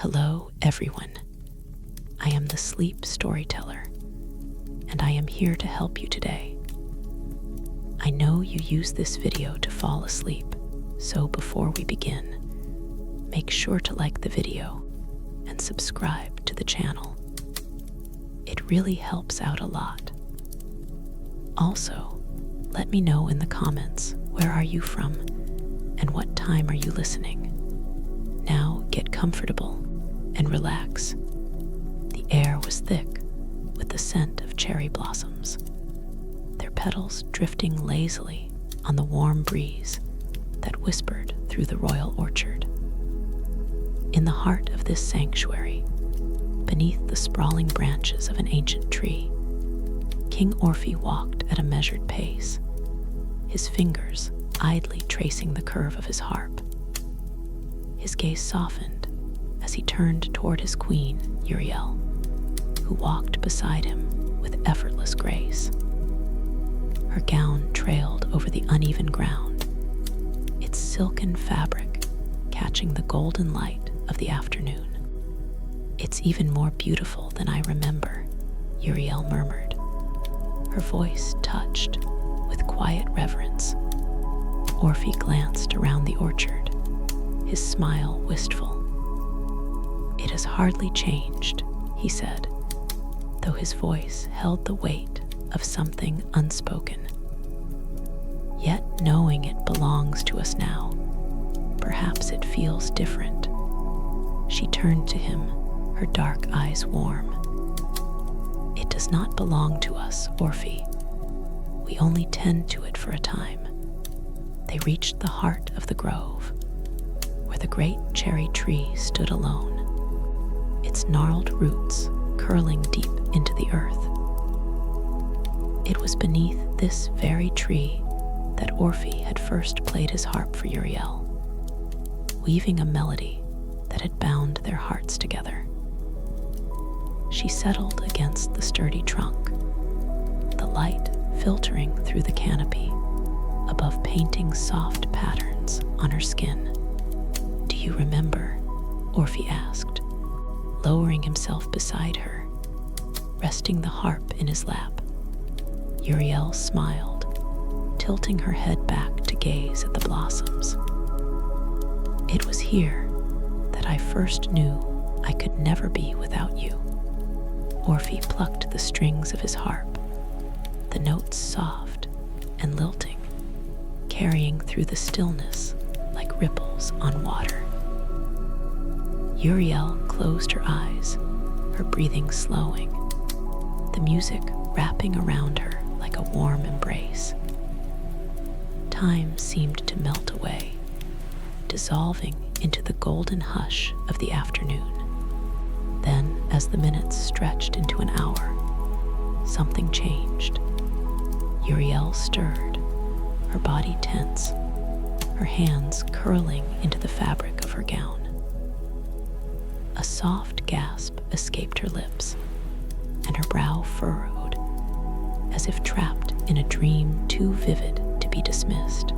Hello, everyone. I am the sleep storyteller, and I am here to help you today. I know you use this video to fall asleep, so before we begin, make sure to like the video and subscribe to the channel. It really helps out a lot. Also, let me know in the comments, where are you from and what time are you listening? Now get comfortable and relax. The air was thick with the scent of cherry blossoms, their petals drifting lazily on the warm breeze that whispered through the royal orchard. In the heart of this sanctuary, beneath the sprawling branches of an ancient tree, King Orfeo walked at a measured pace, his fingers idly tracing the curve of his harp. His gaze softened as he turned toward his queen, Uriel, who walked beside him with effortless grace. Her gown trailed over the uneven ground, its silken fabric catching the golden light of the afternoon. "It's even more beautiful than I remember," Uriel murmured, her voice touched with quiet reverence. Orfeo glanced around the orchard, his smile wistful. "It has hardly changed," he said, though his voice held the weight of something unspoken. "Yet knowing it belongs to us now, perhaps it feels different." She turned to him, her dark eyes warm. "It does not belong to us, Orfeo. We only tend to it for a time." They reached the heart of the grove, where the great cherry tree stood alone, its gnarled roots curling deep into the earth. It was beneath this very tree that Orfeo had first played his harp for Uriel, weaving a melody that had bound their hearts together. She settled against the sturdy trunk, the light filtering through the canopy above painting soft patterns on her skin. "Do you remember?" Orfeo asked, lowering himself beside her, resting the harp in his lap. Uriel smiled, tilting her head back to gaze at the blossoms. "It was here that I first knew I could never be without you." Orfeo plucked the strings of his harp, the notes soft and lilting, carrying through the stillness like ripples on water. Uriel closed her eyes, her breathing slowing, the music wrapping around her like a warm embrace. Time seemed to melt away, dissolving into the golden hush of the afternoon. Then, as the minutes stretched into an hour, something changed. Uriel stirred, her body tense, her hands curling into the fabric of her gown. A soft gasp escaped her lips, and her brow furrowed, as if trapped in a dream too vivid to be dismissed.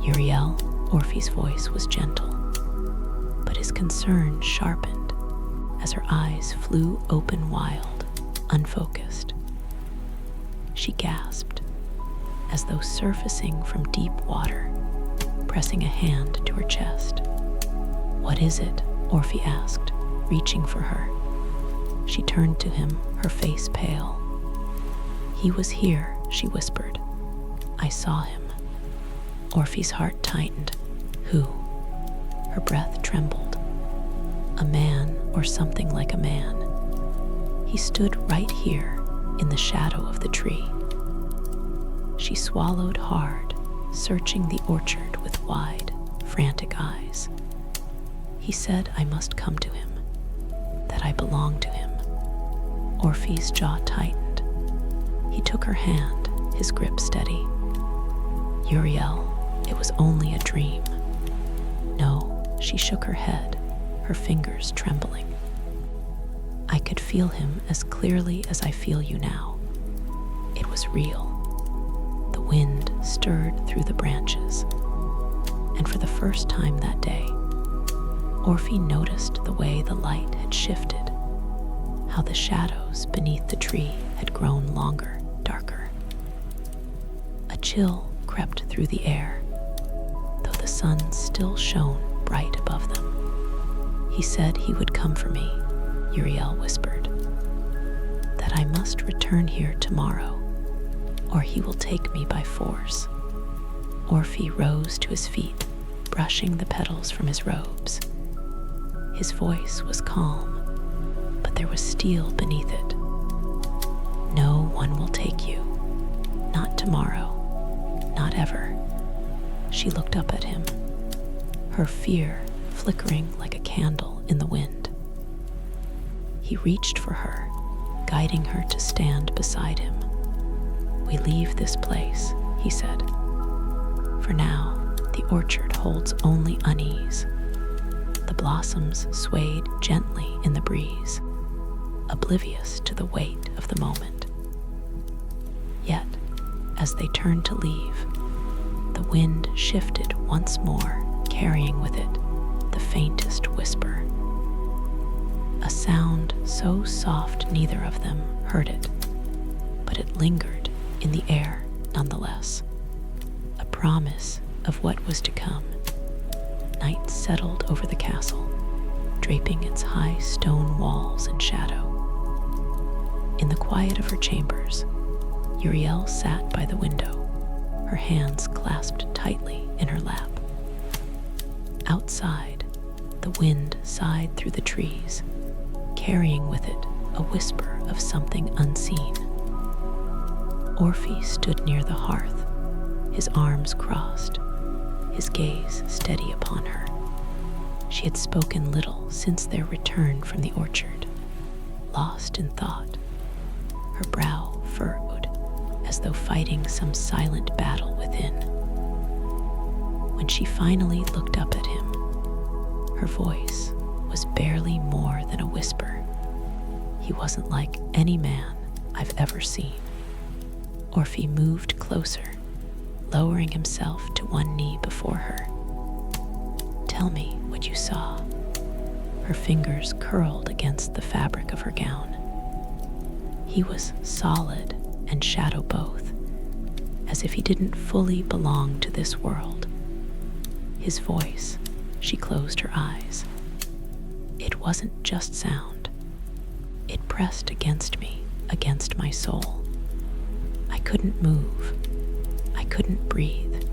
"Uriel," Orfeo's voice was gentle, but his concern sharpened as her eyes flew open wild, unfocused. She gasped, as though surfacing from deep water, pressing a hand to her chest. "What is it?" Orfeo asked, reaching for her. She turned to him, her face pale. "He was here," she whispered. "I saw him." Orfeo's heart tightened. "Who?" Her breath trembled. "A man, or something like a man. He stood right here in the shadow of the tree." She swallowed hard, searching the orchard with wide, frantic eyes. "He said I must come to him, that I belong to him." Orfeo's jaw tightened. He took her hand, his grip steady. "Uriel, it was only a dream." "No," she shook her head, her fingers trembling. "I could feel him as clearly as I feel you now. It was real." The wind stirred through the branches, and for the first time that day, Orfeo noticed the way the light had shifted, how the shadows beneath the tree had grown longer, darker. A chill crept through the air, though the sun still shone bright above them. He said he would come for me, Uriel whispered, that I must return here tomorrow, or he will take me by force. Orfeo rose to his feet, brushing the petals from his robes. His voice was calm, but there was steel beneath it. No one will take you. Not tomorrow. Not ever. She looked up at him, her fear flickering like a candle in the wind. He reached for her, guiding her to stand beside him. We leave this place, he said. For now, the orchard holds only unease. The blossoms swayed gently in the breeze, oblivious to the weight of the moment. Yet, as they turned to leave, the wind shifted once more, carrying with it the faintest whisper. A sound so soft neither of them heard it, but it lingered in the air nonetheless, a promise of what was to come. Night settled over the castle, draping its high stone walls in shadow. In the quiet of her chambers, Uriel sat by the window, her hands clasped tightly in her lap. Outside, the wind sighed through the trees, carrying with it a whisper of something unseen. Orfeo stood near the hearth, his arms crossed, his gaze steady upon her. She had spoken little since their return from the orchard, lost in thought, her brow furrowed as though fighting some silent battle within. When she finally looked up at him, her voice was barely more than a whisper. He wasn't like any man I've ever seen. Orfeo moved closer, lowering himself to one knee before her. Tell me what you saw. Her fingers curled against the fabric of her gown. He was solid and shadow both, as if he didn't fully belong to this world. His voice, she closed her eyes. It wasn't just sound. It pressed against me, against my soul. I couldn't move. I couldn't breathe.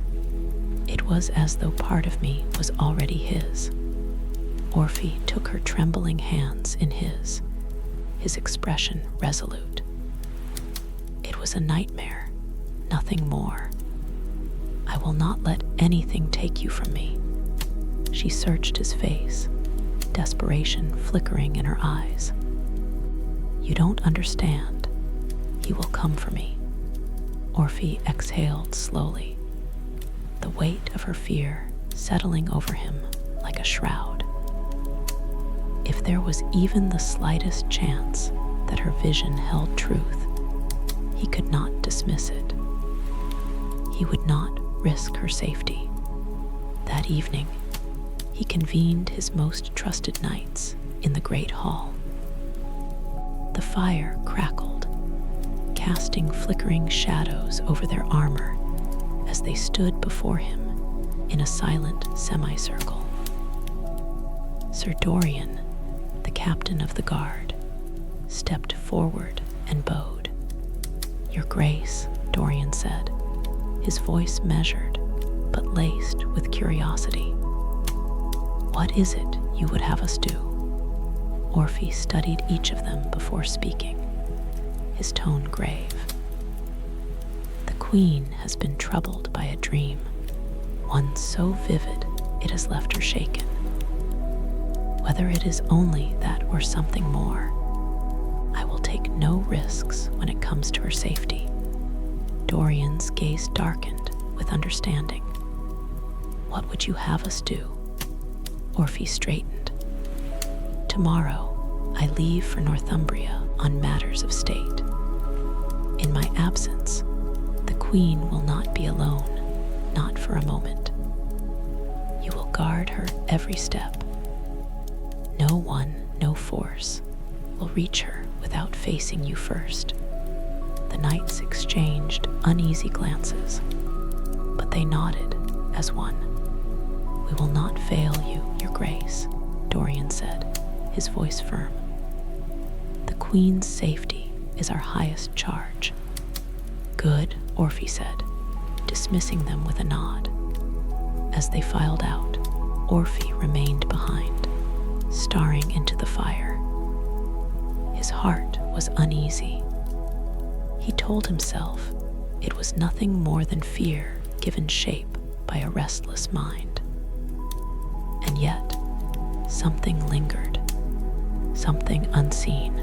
It was as though part of me was already his. Orfeo took her trembling hands in his expression resolute. It was a nightmare, nothing more. I will not let anything take you from me. She searched his face, desperation flickering in her eyes. You don't understand. He will come for me. Orfeo exhaled slowly, the weight of her fear settling over him like a shroud. If there was even the slightest chance that her vision held truth, he could not dismiss it. He would not risk her safety. That evening, he convened his most trusted knights in the great hall. The fire crackled, casting flickering shadows over their armor as they stood before him in a silent semicircle. Sir Dorian, the captain of the guard, stepped forward and bowed. Your Grace, Dorian said, his voice measured but laced with curiosity. What is it you would have us do? Orfeo studied each of them before speaking, his tone grave. The Queen has been troubled by a dream, one so vivid it has left her shaken. Whether it is only that or something more, I will take no risks when it comes to her safety. Dorian's gaze darkened with understanding. What would you have us do? Orfeo straightened. Tomorrow, I leave for Northumbria on matters of state. In my absence, the Queen will not be alone, not for a moment. You will guard her every step, No one, no force, will reach her without facing you first. The knights exchanged uneasy glances, but they nodded as one. "We will not fail you, your grace," Dorian said, his voice firm. "The queen's safety is our highest charge." "Good," Orfeo said, dismissing them with a nod. As they filed out, Orfeo remained behind, staring into the fire. His heart was uneasy. He told himself it was nothing more than fear given shape by a restless mind. And yet, something lingered, something unseen.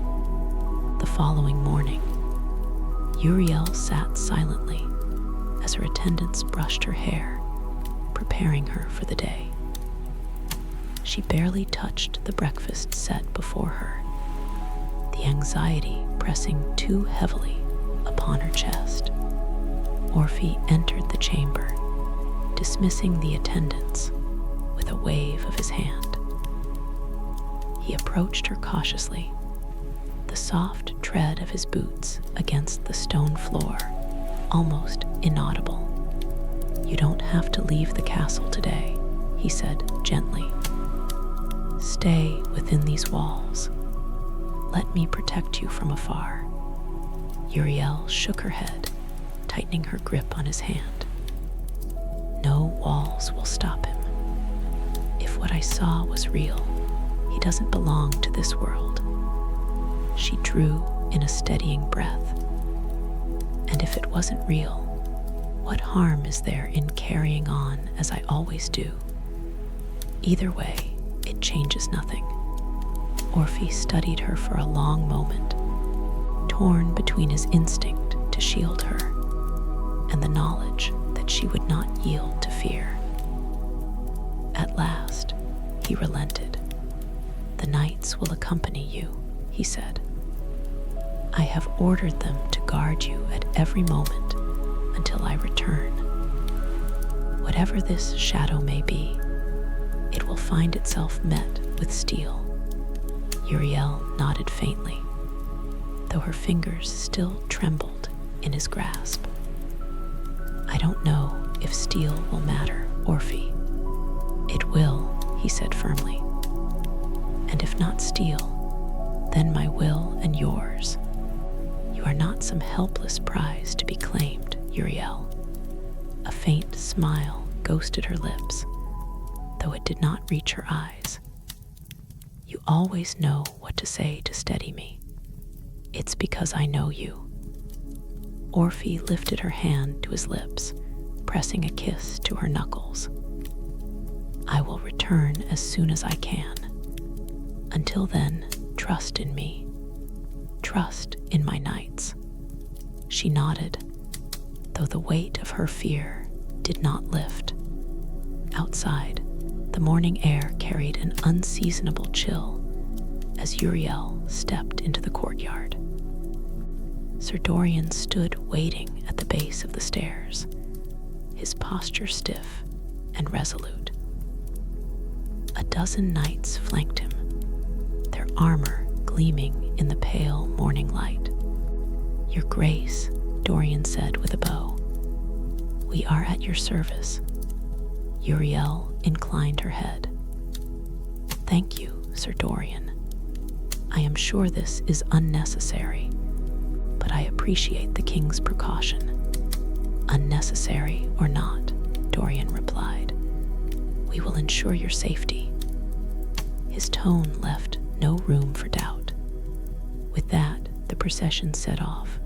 The following morning, Uriel sat silently as her attendants brushed her hair, preparing her for the day. She barely touched the breakfast set before her, the anxiety pressing too heavily upon her chest. Orfeo entered the chamber, dismissing the attendants with a wave of his hand. He approached her cautiously, the soft tread of his boots against the stone floor almost inaudible. "You don't have to leave the castle today," he said gently. "Stay within these walls. Let me protect you from afar." Uriel shook her head, tightening her grip on his hand. "No walls will stop him. If what I saw was real, he doesn't belong to this world." She drew in a steadying breath. "And if it wasn't real, what harm is there in carrying on as I always do? Either way, it changes nothing." Orfeo studied her for a long moment, torn between his instinct to shield her and the knowledge that she would not yield to fear. At last, he relented. "The knights will accompany you," he said. "I have ordered them to guard you at every moment until I return. Whatever this shadow may be, it will find itself met with steel." Uriel nodded faintly, though her fingers still trembled in his grasp. "I don't know if steel will matter, Orfeo." "It will," he said firmly. "And if not steel, then my will and yours. You are not some helpless prize to be claimed, Uriel." A faint smile ghosted her lips, though it did not reach her eyes. "You always know what to say to steady me. It's because I know you." Orfeo lifted her hand to his lips, pressing a kiss to her knuckles. "I will return as soon as I can. Until then, trust in me. Trust in my knights." She nodded, though the weight of her fear did not lift. Outside, the morning air carried an unseasonable chill as Uriel stepped into the courtyard. Sir Dorian stood waiting at the base of the stairs, his posture stiff and resolute. A dozen knights flanked him, their armor gleaming in the pale morning light. "Your Grace," Dorian said with a bow, "we are at your service." Uriel inclined her head. "Thank you, Sir Dorian. I am sure this is unnecessary, but I appreciate the king's precaution." "Unnecessary or not," Dorian replied, "we will ensure your safety." His tone left no room for doubt. With that, the procession set off.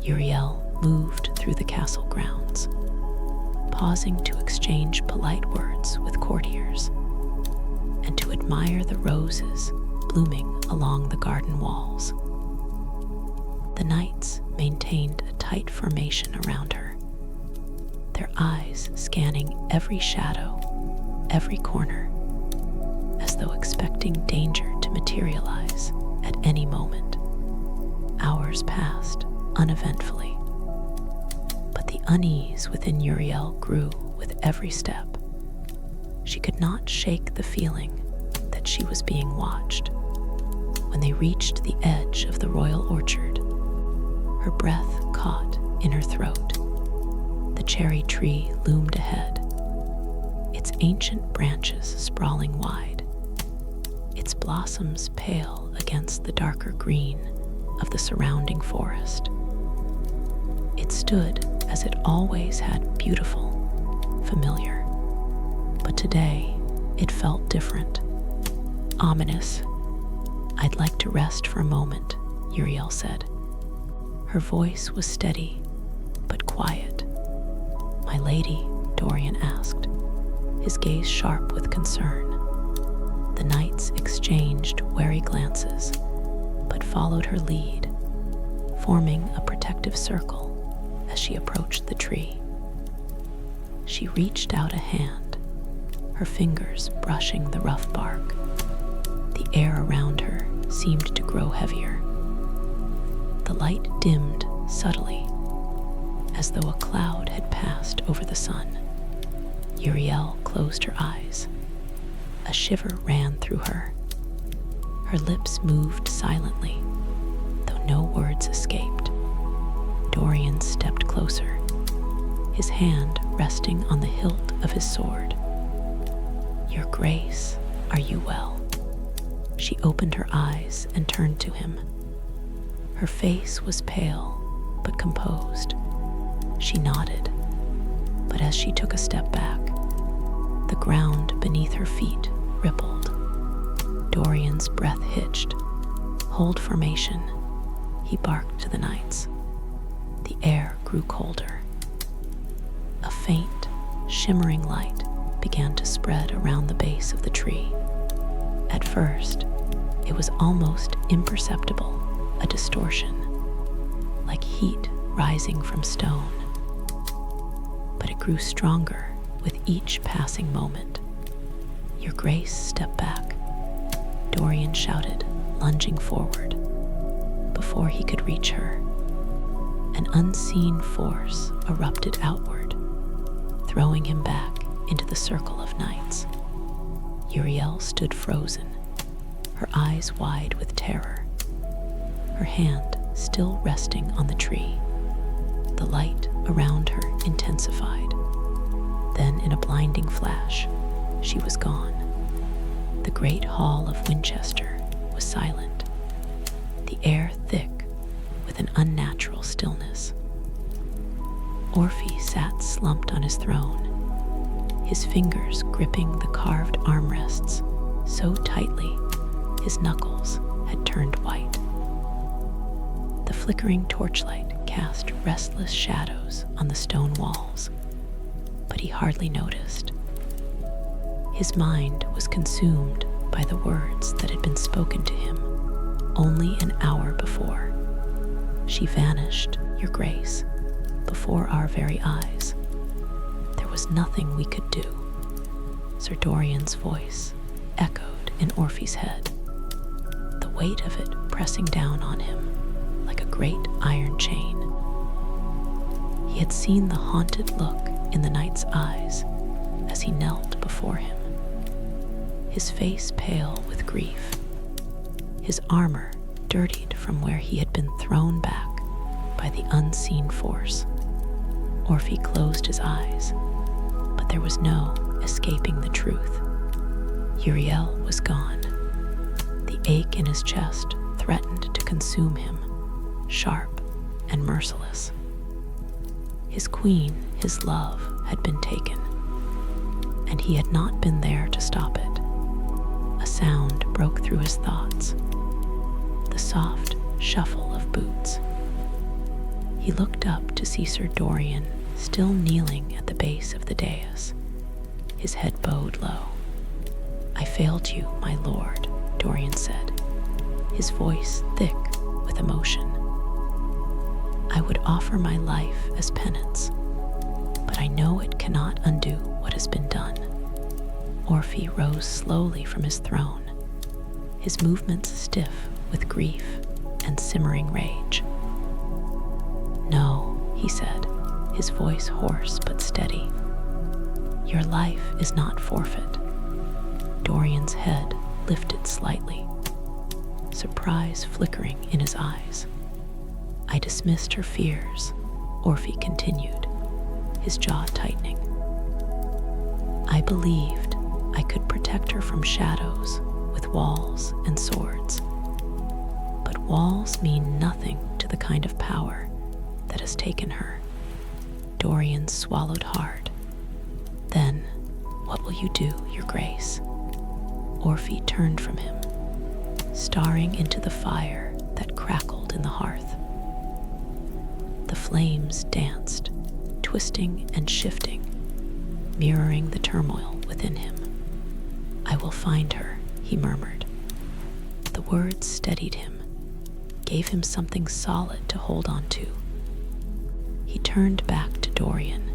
Uriel moved through the castle grounds, pausing to exchange polite words with courtiers and to admire the roses blooming along the garden walls. The knights maintained a tight formation around her, their eyes scanning every shadow, every corner, as though expecting danger to materialize at any moment. Hours passed uneventfully, but the unease within Uriel grew with every step. She could not shake the feeling that she was being watched. When they reached the edge of the royal orchard, her breath caught in her throat. The cherry tree loomed ahead, its ancient branches sprawling wide, its blossoms pale against the darker green of the surrounding forest. It stood as it always had, beautiful, familiar, but today it felt different, ominous. "I'd like to rest for a moment," Uriel said. Her voice was steady, but quiet. "My lady?" Dorian asked, his gaze sharp with concern. The knights exchanged wary glances, but followed her lead, forming a protective circle as she approached the tree. She reached out a hand, her fingers brushing the rough bark. The air around her seemed to grow heavier. The light dimmed subtly, as though a cloud had passed over the sun. Uriel closed her eyes. A shiver ran through her. Her lips moved silently, though no words escaped. Dorian stepped closer, his hand resting on the hilt of his sword. "Your Grace, are you well?" She opened her eyes and turned to him. Her face was pale, but composed. She nodded, but as she took a step back, the ground beneath her feet rippled. Dorian's breath hitched. "Hold formation," he barked to the knights. The air grew colder. A faint, shimmering light began to spread around the base of the tree. At first, it was almost imperceptible, a distortion, like heat rising from stone. But it grew stronger with each passing moment. "Your Grace, step back," Dorian shouted, lunging forward. Before he could reach her, an unseen force erupted outward, throwing him back into the circle of knights. Uriel stood frozen, her eyes wide with terror, her hand still resting on the tree. The light around her intensified. Then, in a blinding flash, she was gone. The great hall of Winchester was silent, the air thick with an unnatural stillness. Orfeo sat slumped on his throne, his fingers gripping the carved armrests so tightly his knuckles had turned white. The flickering torchlight cast restless shadows on the stone walls, but he hardly noticed. His mind was consumed by the words that had been spoken to him only an hour before. "She vanished, Your Grace, before our very eyes. There was nothing we could do." Sir Dorian's voice echoed in Orfeo's head, the weight of it pressing down on him like a great iron chain. He had seen the haunted look in the knight's eyes as he knelt before him, his face pale with grief, his armor dirtied from where he had been thrown back by the unseen force. Orfeo closed his eyes, but there was no escaping the truth. Uriel was gone. The ache in his chest threatened to consume him, sharp and merciless. His queen, his love, had been taken, and he had not been there to stop it. A sound broke through his thoughts, the soft shuffle of boots. He looked up to see Sir Dorian still kneeling at the base of the dais, his head bowed low. "I failed you, my lord," Dorian said, his voice thick with emotion. "I would offer my life as penance, but I know it cannot undo what has been done." Orfeo rose slowly from his throne, his movements stiff with grief and simmering rage. "No," he said, his voice hoarse but steady. "Your life is not forfeit." Dorian's head lifted slightly, surprise flickering in his eyes. I dismissed her fears, Orfeo continued, his jaw tightening. I believed I could protect her from shadows with walls and swords. But walls mean nothing to the kind of power that has taken her. Dorian swallowed hard. Then, what will you do, Your Grace? Orfeo turned from him, staring into the fire that crackled in the hearth. The flames danced, twisting and shifting, mirroring the turmoil within him. I will find her, he murmured. The words steadied him, gave him something solid to hold on to. He turned back to Dorian,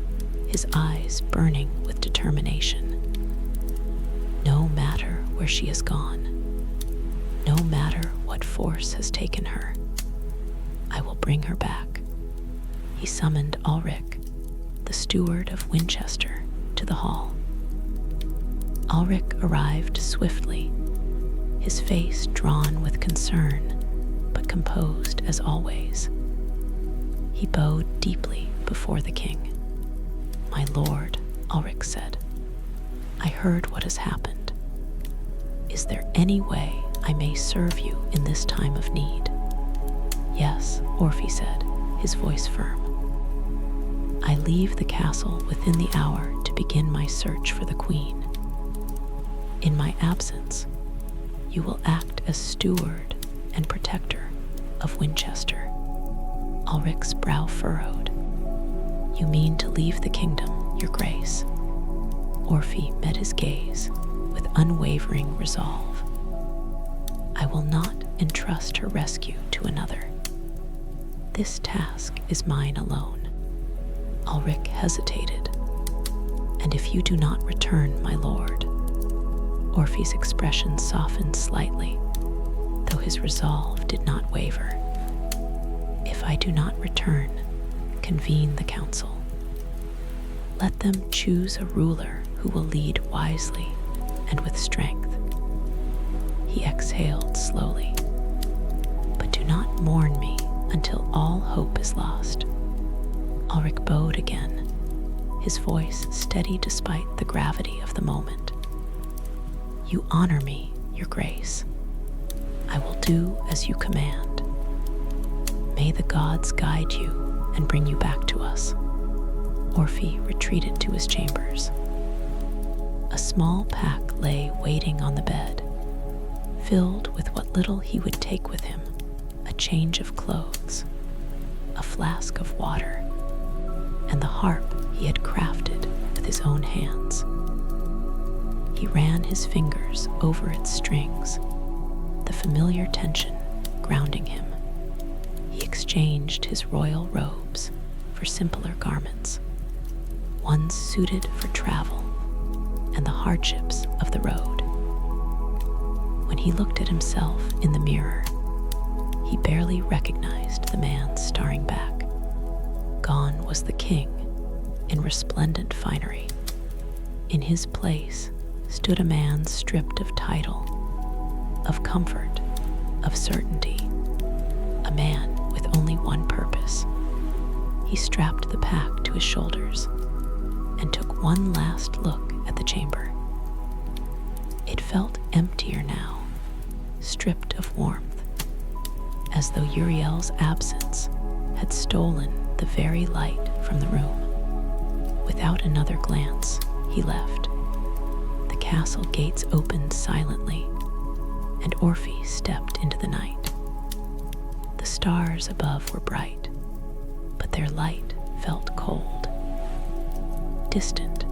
his eyes burning with determination. No matter where she has gone, no matter what force has taken her, I will bring her back. He summoned Ulrich, the steward of Winchester, to the hall. Ulrich arrived swiftly, his face drawn with concern, but composed as always. He bowed deeply before the king. My lord, Ulrich said, I heard what has happened. Is there any way I may serve you in this time of need? Yes, Orfeo said, his voice firm. I leave the castle within the hour to begin my search for the queen. In my absence, you will act as steward and protector of Winchester. Ulrich's brow furrowed. You mean to leave the kingdom, Your Grace? Orfeo met his gaze with unwavering resolve. I will not entrust her rescue to another. This task is mine alone. Ulrich hesitated. And if you do not return, my lord? Orfeo's expression softened slightly, though his resolve did not waver. If I do not return, convene the council. Let them choose a ruler who will lead wisely and with strength. He exhaled slowly. But do not mourn me until all hope is lost. Ulrich bowed again, his voice steady despite the gravity of the moment. You honor me, Your Grace. I will do as you command. May the gods guide you and bring you back to us. Orfeo retreated to his chambers. A small pack lay waiting on the bed, filled with what little he would take with him, a change of clothes, a flask of water, and the harp he had crafted with his own hands. He ran his fingers over its strings, the familiar tension grounding him. He exchanged his royal robes for simpler garments, ones suited for travel and the hardships of the road. When he looked at himself in the mirror, he barely recognized the man staring back. Gone was the king in resplendent finery. In his place stood a man stripped of title, of comfort, of certainty, a man with only one purpose. He strapped the pack to his shoulders and took one last look at the chamber. It felt emptier now, stripped of warmth, as though Uriel's absence had stolen the very light from the room. Without another glance, he left. The castle gates opened silently, and Orfeo stepped into the night. The stars above were bright, but their light felt cold, distant.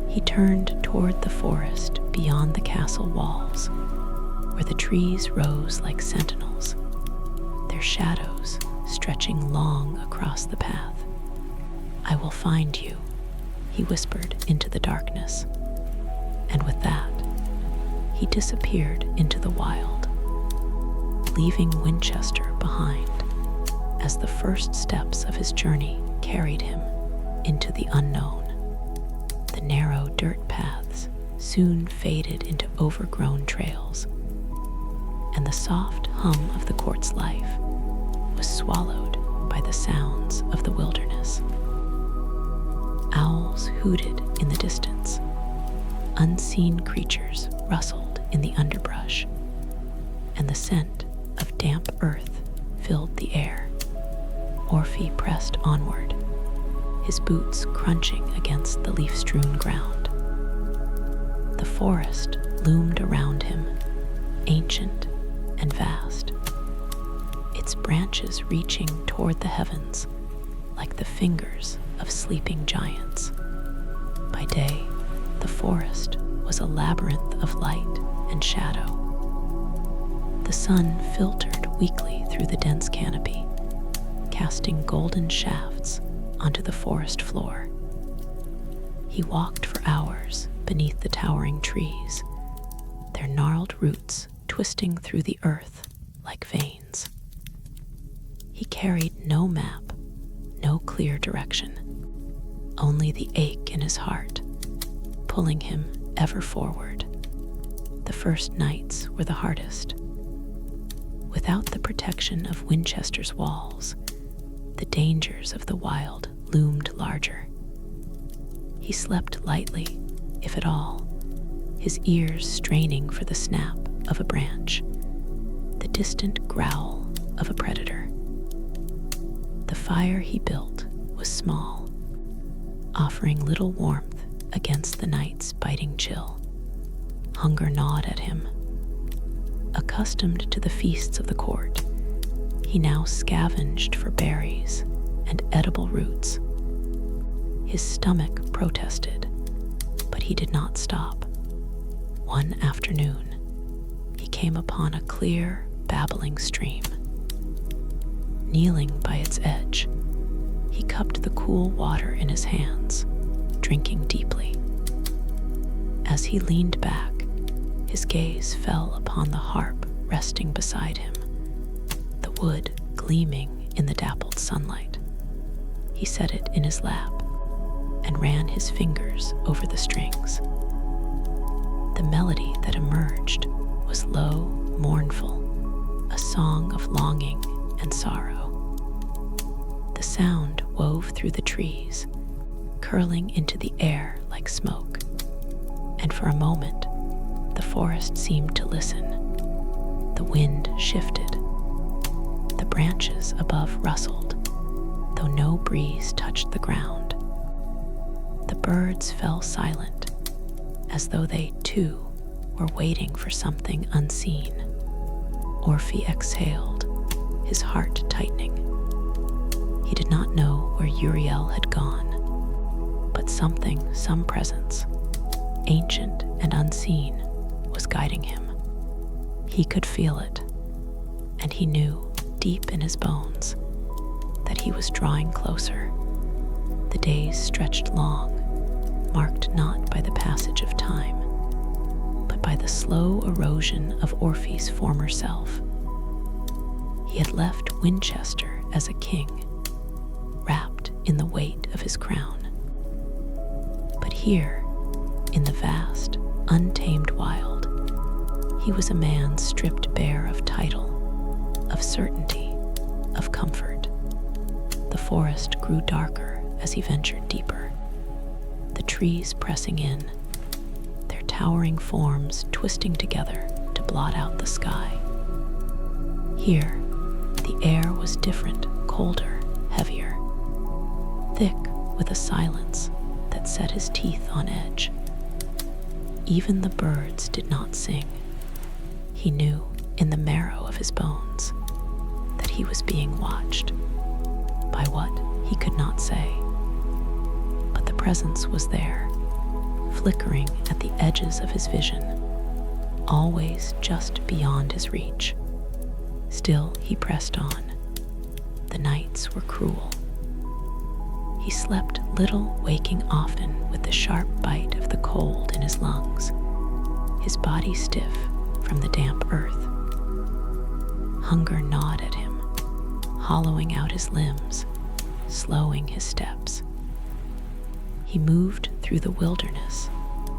He turned toward the forest beyond the castle walls, where the trees rose like sentinels, their shadows stretching long across the path. I will find you, he whispered into the darkness. And with that, he disappeared into the wild, leaving Winchester behind as the first steps of his journey carried him into the unknown. The narrow dirt paths soon faded into overgrown trails, and the soft hum of the court's life was swallowed by the sounds of the wilderness. Owls hooted in the distance. Unseen creatures rustled in the underbrush, and the scent of damp earth filled the air. Orfeo pressed onward, his boots crunching against the leaf-strewn ground. The forest loomed around him, ancient and vast, its branches reaching toward the heavens like the fingers of sleeping giants. By day, the forest was a labyrinth of light and shadow. The sun filtered weakly through the dense canopy, casting golden shafts onto the forest floor. He walked for hours beneath the towering trees, their gnarled roots twisting through the earth like veins. He carried no map, no clear direction, only the ache in his heart, pulling him ever forward. The first nights were the hardest. Without the protection of Winchester's walls, the dangers of the wild loomed larger. He slept lightly, if at all, his ears straining for the snap of a branch, the distant growl of a predator. The fire he built was small, offering little warmth against the night's biting chill. Hunger gnawed at him. Accustomed to the feasts of the court, he now scavenged for berries and edible roots. His stomach protested, but he did not stop. One afternoon, he came upon a clear, babbling stream. Kneeling by its edge, he cupped the cool water in his hands, drinking deeply. As he leaned back, his gaze fell upon the harp resting beside him, the wood gleaming in the dappled sunlight. He set it in his lap and ran his fingers over the strings. The melody that emerged was low, mournful, a song of longing and sorrow. The sound wove through the trees, curling into the air like smoke, and for a moment, the forest seemed to listen. The wind shifted. The branches above rustled, though no breeze touched the ground. The birds fell silent, as though they, too, were waiting for something unseen. Orfeo exhaled, his heart tightening. He did not know where Uriel had gone, but something, some presence, ancient and unseen, was guiding him. He could feel it, and he knew deep in his bones that he was drawing closer. The days stretched long, marked not by the passage of time, but by the slow erosion of Orfeo's former self. He had left Winchester as a king, wrapped in the weight of his crown. But here, in the vast, untamed wild, he was a man stripped bare of title, of certainty, of comfort. The forest grew darker as he ventured deeper, the trees pressing in, their towering forms twisting together to blot out the sky. Here, the air was different, colder, heavier, thick with a silence that set his teeth on edge. Even the birds did not sing. He knew in the marrow of his bones that he was being watched, by what he could not say. But the presence was there, flickering at the edges of his vision, always just beyond his reach. Still he pressed on. The nights were cruel. He slept little, waking often with the sharp bite of the cold in his lungs, his body stiff from the damp earth. Hunger gnawed at him, hollowing out his limbs, slowing his steps. He moved through the wilderness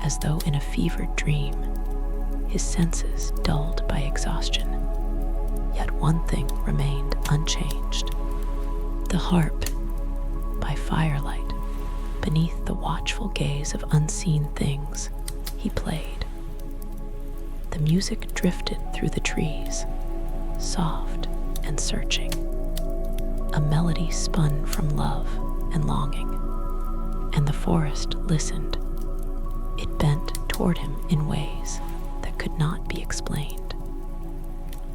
as though in a fevered dream, his senses dulled by exhaustion. Yet one thing remained unchanged. The harp, by firelight, beneath the watchful gaze of unseen things, he played. The music drifted through the trees, soft and searching. A melody spun from love and longing, and the forest listened. It bent toward him in ways that could not be explained.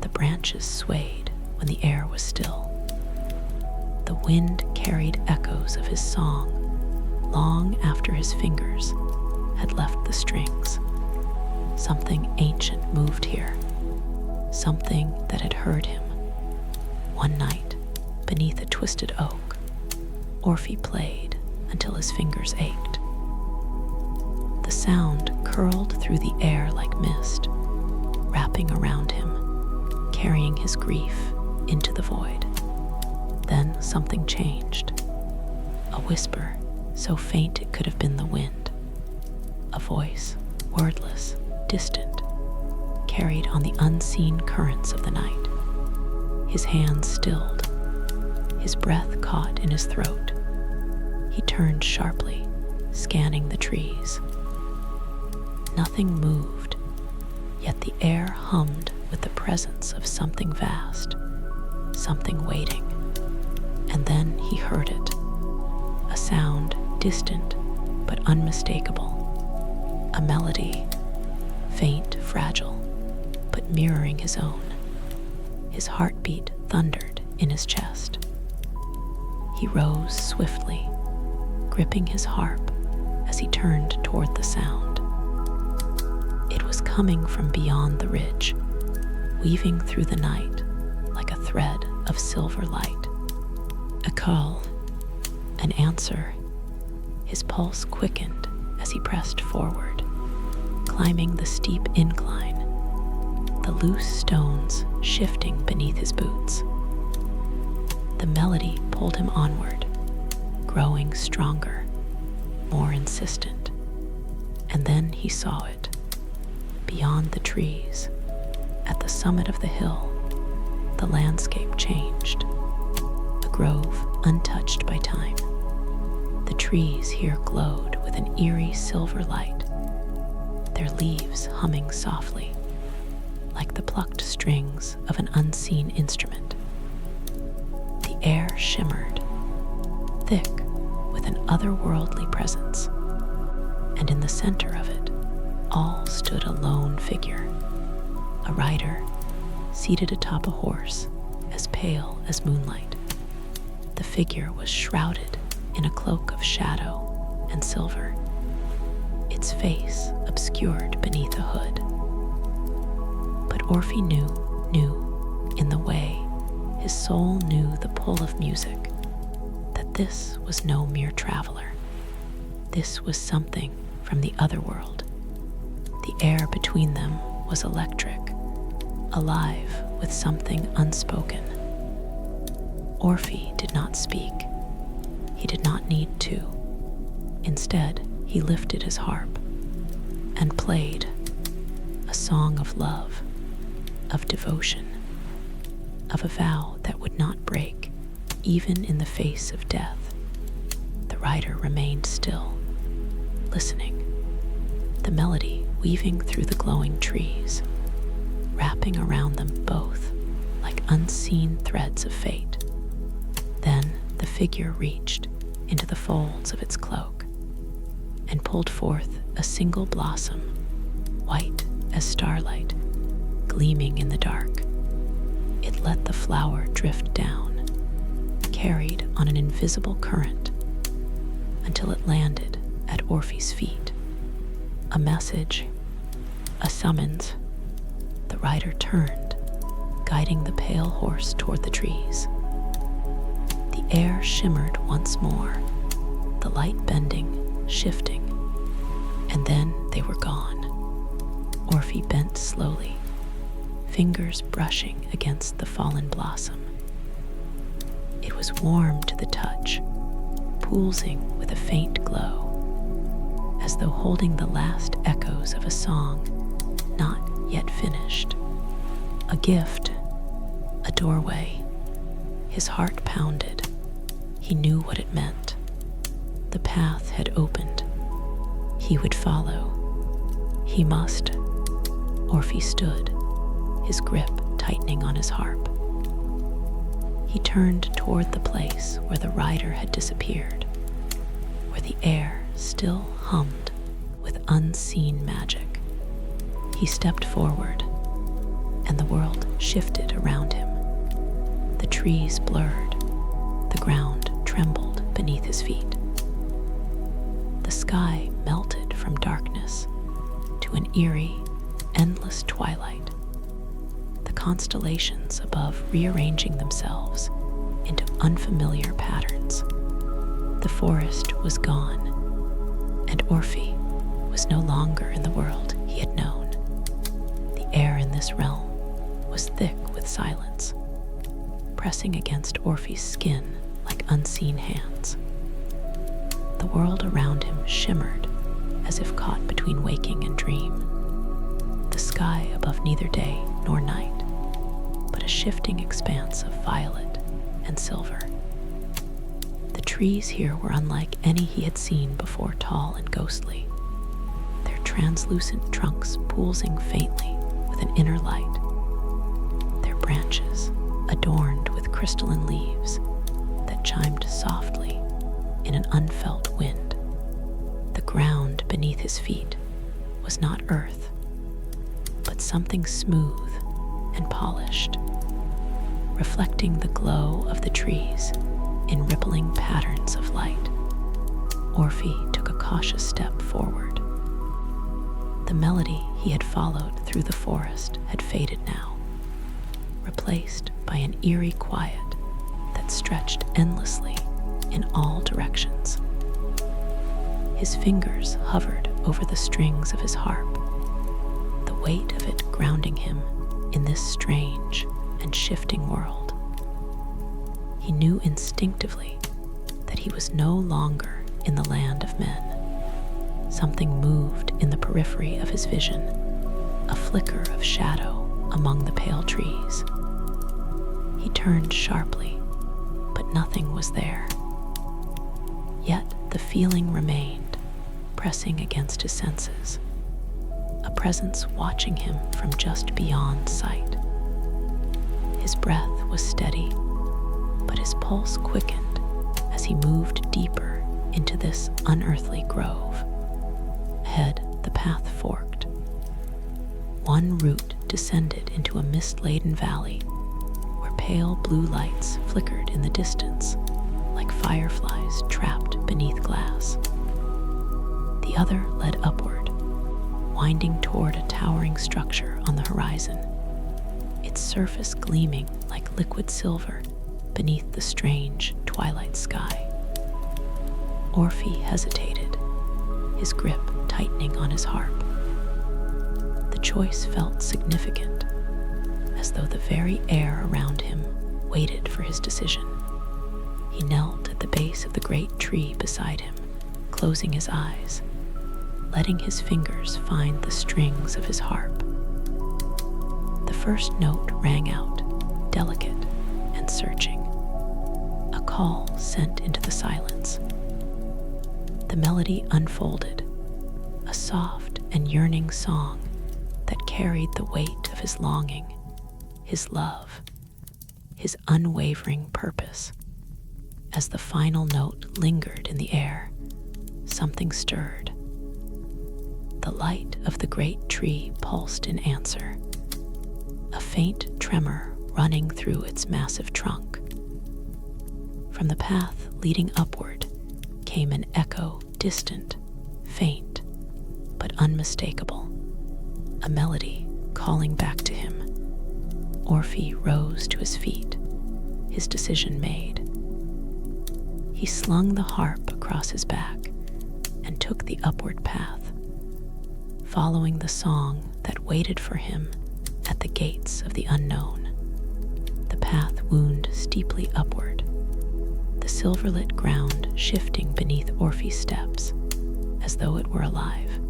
The branches swayed when the air was still. The wind carried echoes of his song long after his fingers had left the strings. Something ancient moved here, something that had heard him. One night, beneath a twisted oak, Orfeo played until his fingers ached. The sound curled through the air like mist, wrapping around him, carrying his grief into the void. Then something changed. A whisper, so faint it could have been the wind. A voice, wordless, distant, carried on the unseen currents of the night. His hands stilled, his breath caught in his throat. He turned sharply, scanning the trees. Nothing moved, yet the air hummed with the presence of something vast, something waiting. And then he heard it, a sound distant but unmistakable, a melody, faint, fragile, but mirroring his own. His heartbeat thundered in his chest. He rose swiftly, gripping his harp as he turned toward the sound. It was coming from beyond the ridge, weaving through the night like a thread of silver light. A call, an answer. His pulse quickened as he pressed forward, climbing the steep incline, the loose stones shifting beneath his boots. The melody pulled him onward, growing stronger, more insistent. And then he saw it, beyond the trees, at the summit of the hill. The landscape changed, a grove untouched by time. The trees here glowed with an eerie silver light, their leaves humming softly, like the plucked strings of an unseen instrument. The air shimmered, thick with an otherworldly presence, and in the center of it, all stood a lone figure, a rider seated atop a horse as pale as moonlight. The figure was shrouded in a cloak of shadow and silver, its face obscured beneath a hood. But Orfeo knew in the way his soul knew the pull of music, that this was no mere traveler. This was something from the other world. The air between them was electric, alive with something unspoken. Orfeo did not speak. He did not need to. Instead, he lifted his harp and played a song of love, of devotion, of a vow that would not break, even in the face of death. The rider remained still, listening, the melody weaving through the glowing trees, wrapping around them both like unseen threads of fate. Then the figure reached into the folds of its cloak and pulled forth a single blossom, white as starlight, gleaming in the dark. It let the flower drift down, carried on an invisible current, until it landed at Orfeo's feet. A message, a summons. The rider turned, guiding the pale horse toward the trees. The air shimmered once more, the light bending, shifting, and then they were gone. Orfeo bent slowly, fingers brushing against the fallen blossom. It was warm to the touch, pulsing with a faint glow. as though holding the last echoes of a song not yet finished. A gift, a doorway. His heart pounded. He knew what it meant. The path had opened. He would follow. He must. Orfeo stood, his grip tightening on his harp. He turned toward the place where the rider had disappeared, where the air still hummed with unseen magic. He stepped forward, and the world shifted around him. The trees blurred, the ground trembled beneath his feet. The sky melted from darkness to an eerie, endless twilight, the constellations above rearranging themselves into unfamiliar patterns. The forest was gone, and Orfeo was no longer in the world he had known. The air in this realm was thick with silence, pressing against Orfeo's skin like unseen hands. The world around him shimmered as if caught between waking and dream. The sky above neither day nor night, but a shifting expanse of violet and silver. The trees here were unlike any he had seen before, tall and ghostly, their translucent trunks pulsing faintly with an inner light, their branches adorned with crystalline leaves that chimed softly in an unfelt wind. The ground beneath his feet was not earth, but something smooth and polished, reflecting the glow of the trees in rippling patterns of light. Orfeo took a cautious step forward. The melody he had followed through the forest had faded now, replaced by an eerie quiet that stretched endlessly in all directions. His fingers hovered over the strings of his harp, the weight of it grounding him in this strange and shifting world. He knew instinctively that he was no longer in the land of men. Something moved in the periphery of his vision, a flicker of shadow among the pale trees. He turned sharply, but nothing was there. Yet the feeling remained, pressing against his senses, a presence watching him from just beyond sight. His breath was steady, but his pulse quickened as he moved deeper into this unearthly grove. Ahead, the path forked. One route descended into a mist-laden valley where pale blue lights flickered in the distance like fireflies trapped beneath glass. The other led upward, winding toward a towering structure on the horizon, its surface gleaming like liquid silver beneath the strange twilight sky. Orfeo hesitated, his grip tightening on his harp. The choice felt significant, as though the very air around him waited for his decision. He knelt at the base of the great tree beside him, closing his eyes, letting his fingers find the strings of his harp. The first note rang out, delicate and searching, a call sent into the silence. The melody unfolded, a soft and yearning song that carried the weight of his longing, his love, his unwavering purpose. As the final note lingered in the air, something stirred. The light of the great tree pulsed in answer, a faint tremor running through its massive trunk. From the path leading upward came an echo, distant, faint, but unmistakable, a melody calling back to him. Orfeo rose to his feet, his decision made. He slung the harp across his back and took the upward path, following the song that waited for him at the gates of the unknown. The path wound steeply upward, the silver-lit ground shifting beneath Orfeo's steps as though it were alive,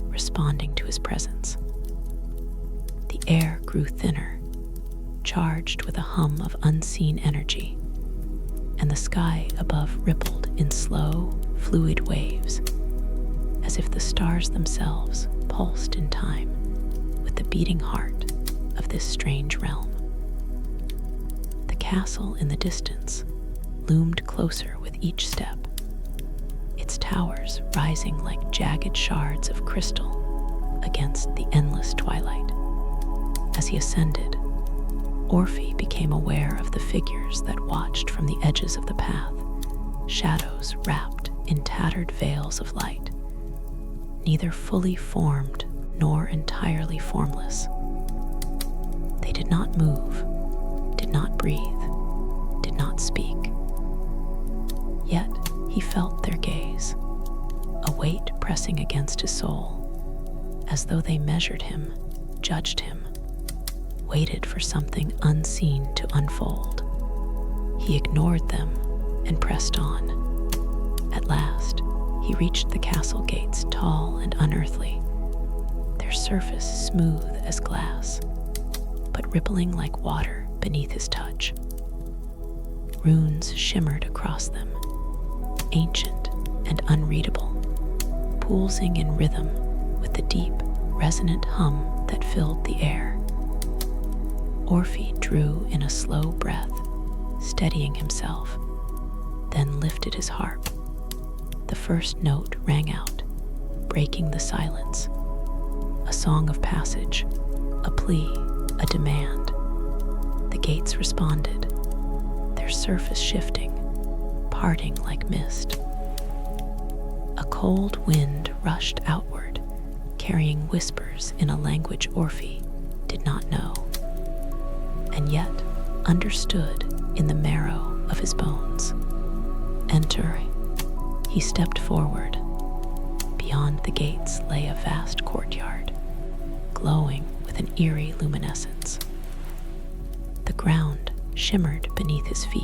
responding to his presence. The air grew thinner, charged with a hum of unseen energy, and the sky above rippled in slow, fluid waves, as if the stars themselves pulsed in time with the beating heart of this strange realm. The castle in the distance loomed closer with each step, its towers rising like jagged shards of crystal against the endless twilight. As he ascended, Orfeo became aware of the figures that watched from the edges of the path, shadows wrapped in tattered veils of light, neither fully formed nor entirely formless. They did not move, did not breathe, did not speak. Yet he felt their gaze, a weight pressing against his soul, as though they measured him, judged him, waited for something unseen to unfold. He ignored them and pressed on. At last, he reached the castle gates, tall and unearthly, their surface smooth as glass, but rippling like water beneath his touch. Runes shimmered across them, ancient and unreadable, pulsing in rhythm with the deep, resonant hum that filled the air. Orfeo drew in a slow breath, steadying himself, then lifted his harp. The first note rang out, breaking the silence. A song of passage, a plea, a demand. The gates responded, their surface shifting, parting like mist. A cold wind rushed outward, carrying whispers in a language Orfeo did not know, and yet understood in the marrow of his bones. Entering, he stepped forward. Beyond the gates lay a vast courtyard, glowing with an eerie luminescence. The ground shimmered beneath his feet,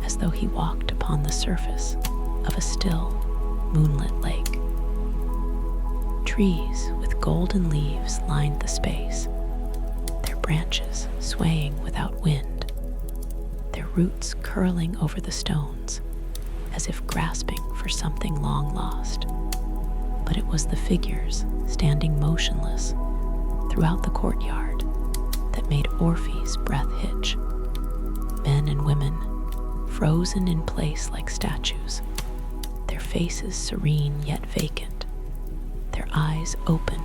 as though he walked upon the surface of a still, moonlit lake. Trees with golden leaves lined the space, their branches swaying without wind, their roots curling over the stones, as if grasping for something long lost. But it was the figures standing motionless throughout the courtyard that made Orfeo's breath hitch. Men and women, frozen in place like statues, their faces serene yet vacant, their eyes open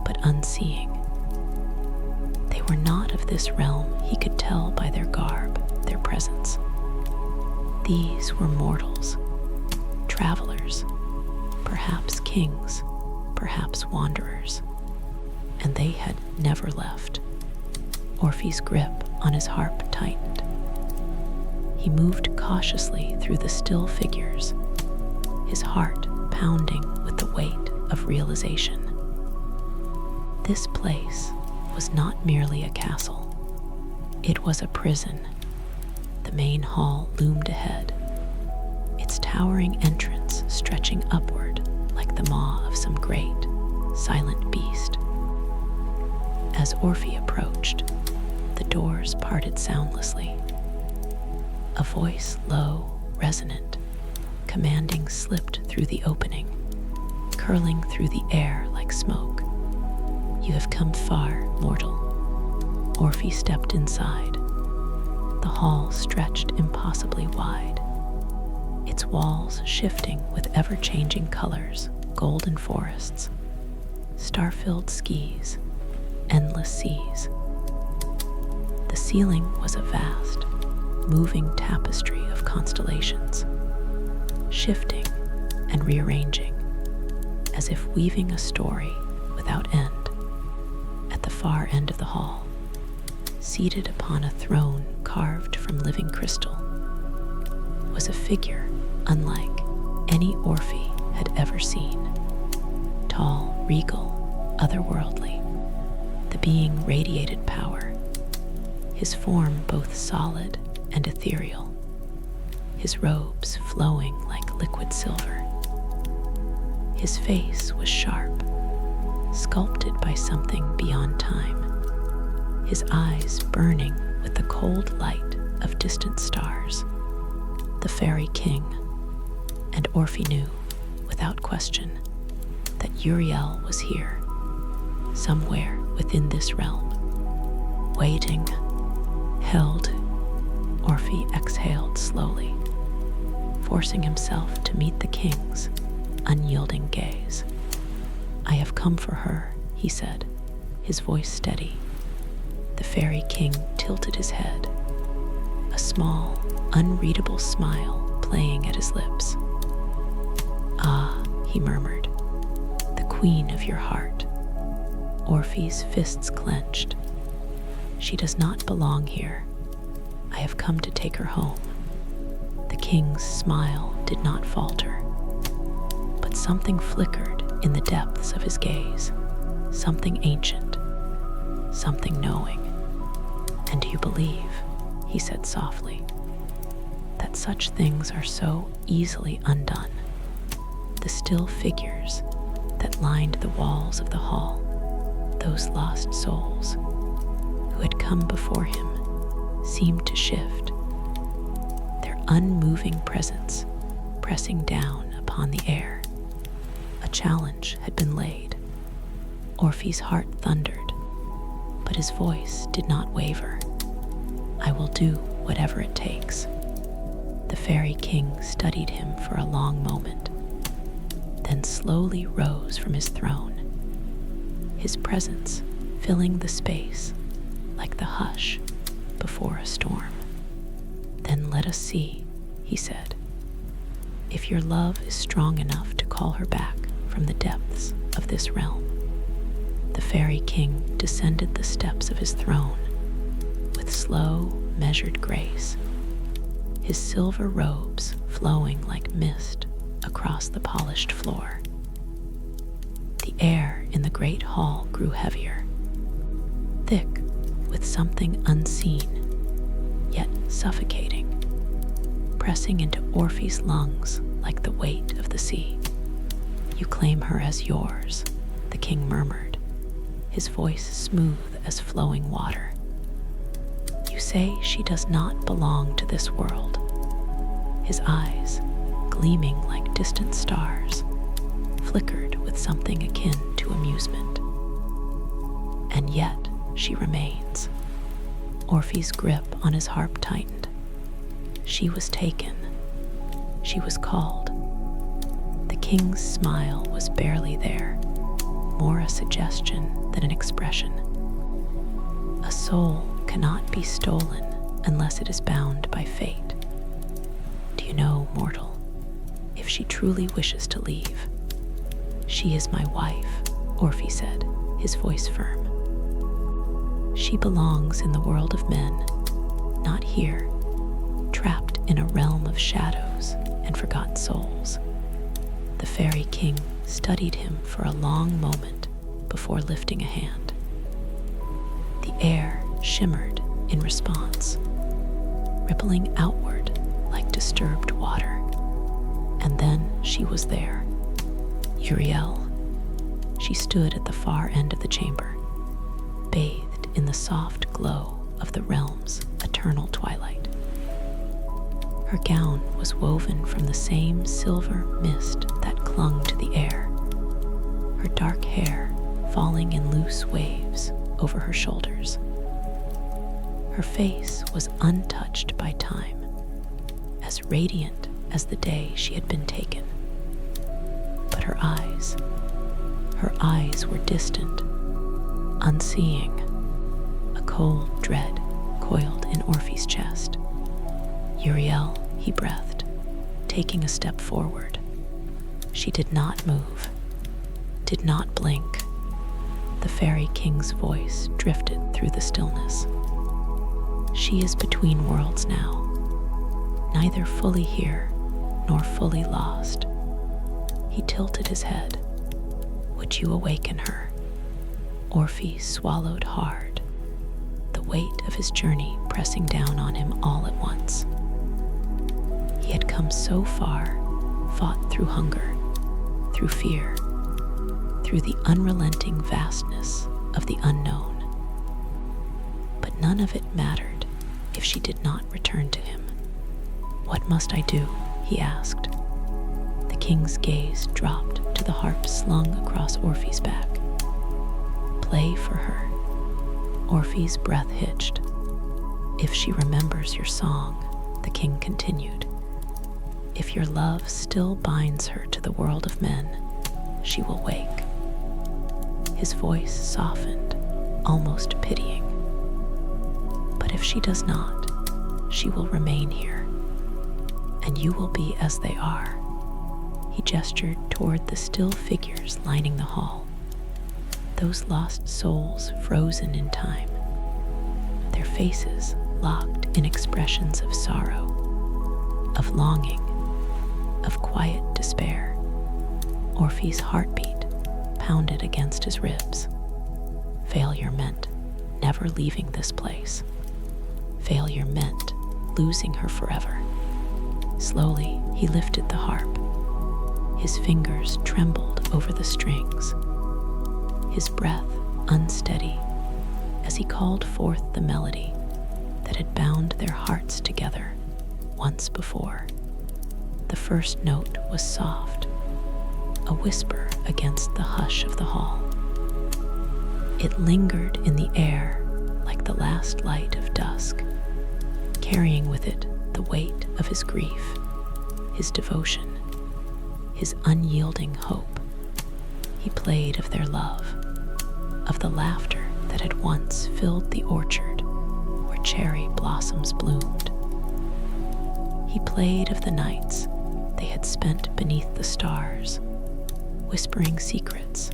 but unseeing. They were not of this realm, he could tell by their garb, their presence. These were mortals, travelers, perhaps kings, perhaps wanderers, and they had never left. Orfeo's grip on his harp tightened. He moved cautiously through the still figures, his heart pounding with the weight of realization. This place was not merely a castle. It was a prison. The main hall loomed ahead, its towering entrance stretching upward like the maw of some great, silent beast. As Orfeo approached, the doors parted soundlessly. A voice, low, resonant, commanding, slipped through the opening, curling through the air like smoke. "You have come far, mortal." Orfeo stepped inside. The hall stretched impossibly wide, its walls shifting with ever-changing colors, golden forests, star-filled skies, endless seas. The ceiling was a vast, moving tapestry of constellations, shifting and rearranging, as if weaving a story without end. At the far end of the hall, seated upon a throne carved from living crystal, was a figure unlike any Orfeo had ever seen. Tall, regal, otherworldly, the being radiated power, his form both solid and ethereal, his robes flowing like liquid silver. His face was sharp, sculpted by something beyond time, his eyes burning with the cold light of distant stars. The fairy king, and Orfeo knew, without question, that Uriel was here, somewhere within this realm. Waiting, held, Orfeo exhaled slowly, forcing himself to meet the king's unyielding gaze. "I have come for her," he said, his voice steady. The fairy king tilted his head, a small, unreadable smile playing at his lips. "Ah," he murmured, "the queen of your heart." Orfeo's fists clenched. "She does not belong here. I have come to take her home." The king's smile did not falter, but something flickered in the depths of his gaze, something ancient, something knowing. "And do you believe," he said softly, "that such things are so easily undone?" The still figures that lined the walls of the hall, those lost souls who had come before him, seemed to shift, their unmoving presence pressing down upon the air. A challenge had been laid. Orfeo's heart thundered, but his voice did not waver. "I will do whatever it takes." The fairy king studied him for a long moment, then slowly rose from his throne, his presence filling the space like the hush before a storm. "Then let us see," he said, "if your love is strong enough to call her back from the depths of this realm." The fairy king descended the steps of his throne with slow, measured grace, his silver robes flowing like mist across the polished floor. The air in the great hall grew heavier, thick with something unseen, yet suffocating, pressing into Orfeo's lungs like the weight of the sea. "You claim her as yours," the king murmured, his voice smooth as flowing water. "You say she does not belong to this world." His eyes, gleaming like distant stars, flickered with something akin to amusement. "And yet she remains." Orfeo's grip on his harp tightened. She was taken. She was called. The king's smile was barely there, more a suggestion than an expression. "A soul cannot be stolen unless it is bound by fate. Do you know, mortal, if she truly wishes to leave?" "She is my wife," Orfeo said, his voice firm. "She belongs in the world of men, not here, trapped in a realm of shadows and forgotten souls." The fairy king studied him for a long moment before lifting a hand. The air shimmered in response, rippling outward like disturbed water. And then she was there. Uriel. She stood at the far end of the chamber, bathed in the soft glow of the realm's eternal twilight. Her gown was woven from the same silver mist that clung to the air, her dark hair falling in loose waves over her shoulders. Her face was untouched by time, as radiant as the day she had been taken. But her eyes were distant, unseeing. A cold dread coiled in Orfeo's chest. "Uriel," he breathed, taking a step forward. She did not move, did not blink. The fairy king's voice drifted through the stillness. "She is between worlds now, neither fully here nor fully lost." He tilted his head. "Would you awaken her?" Orfeo swallowed hard, the weight of his journey pressing down on him all at once. He had come so far, fought through hunger, through fear, through the unrelenting vastness of the unknown. But none of it mattered if she did not return to him. "What must I do?" he asked. The king's gaze dropped to the harp slung across Orphe's back. "Play for her." Orphe's breath hitched. "If she remembers your song," the king continued, "if your love still binds her to the world of men, she will wake." His voice softened, almost pitying. "But if she does not, she will remain here, and you will be as they are." He gestured toward the still figures lining the hall, those lost souls frozen in time, their faces locked in expressions of sorrow, of longing, of quiet despair. Orphe's heartbeat pounded against his ribs. Failure meant never leaving this place. Failure meant losing her forever. Slowly, he lifted the harp. His fingers trembled over the strings, his breath unsteady as he called forth the melody that had bound their hearts together once before. The first note was soft, a whisper against the hush of the hall. It lingered in the air like the last light of dusk, carrying with it the weight of his grief, his devotion, his unyielding hope. He played of their love, of the laughter that had once filled the orchard where cherry blossoms bloomed. He played of the nights they had spent beneath the stars, whispering secrets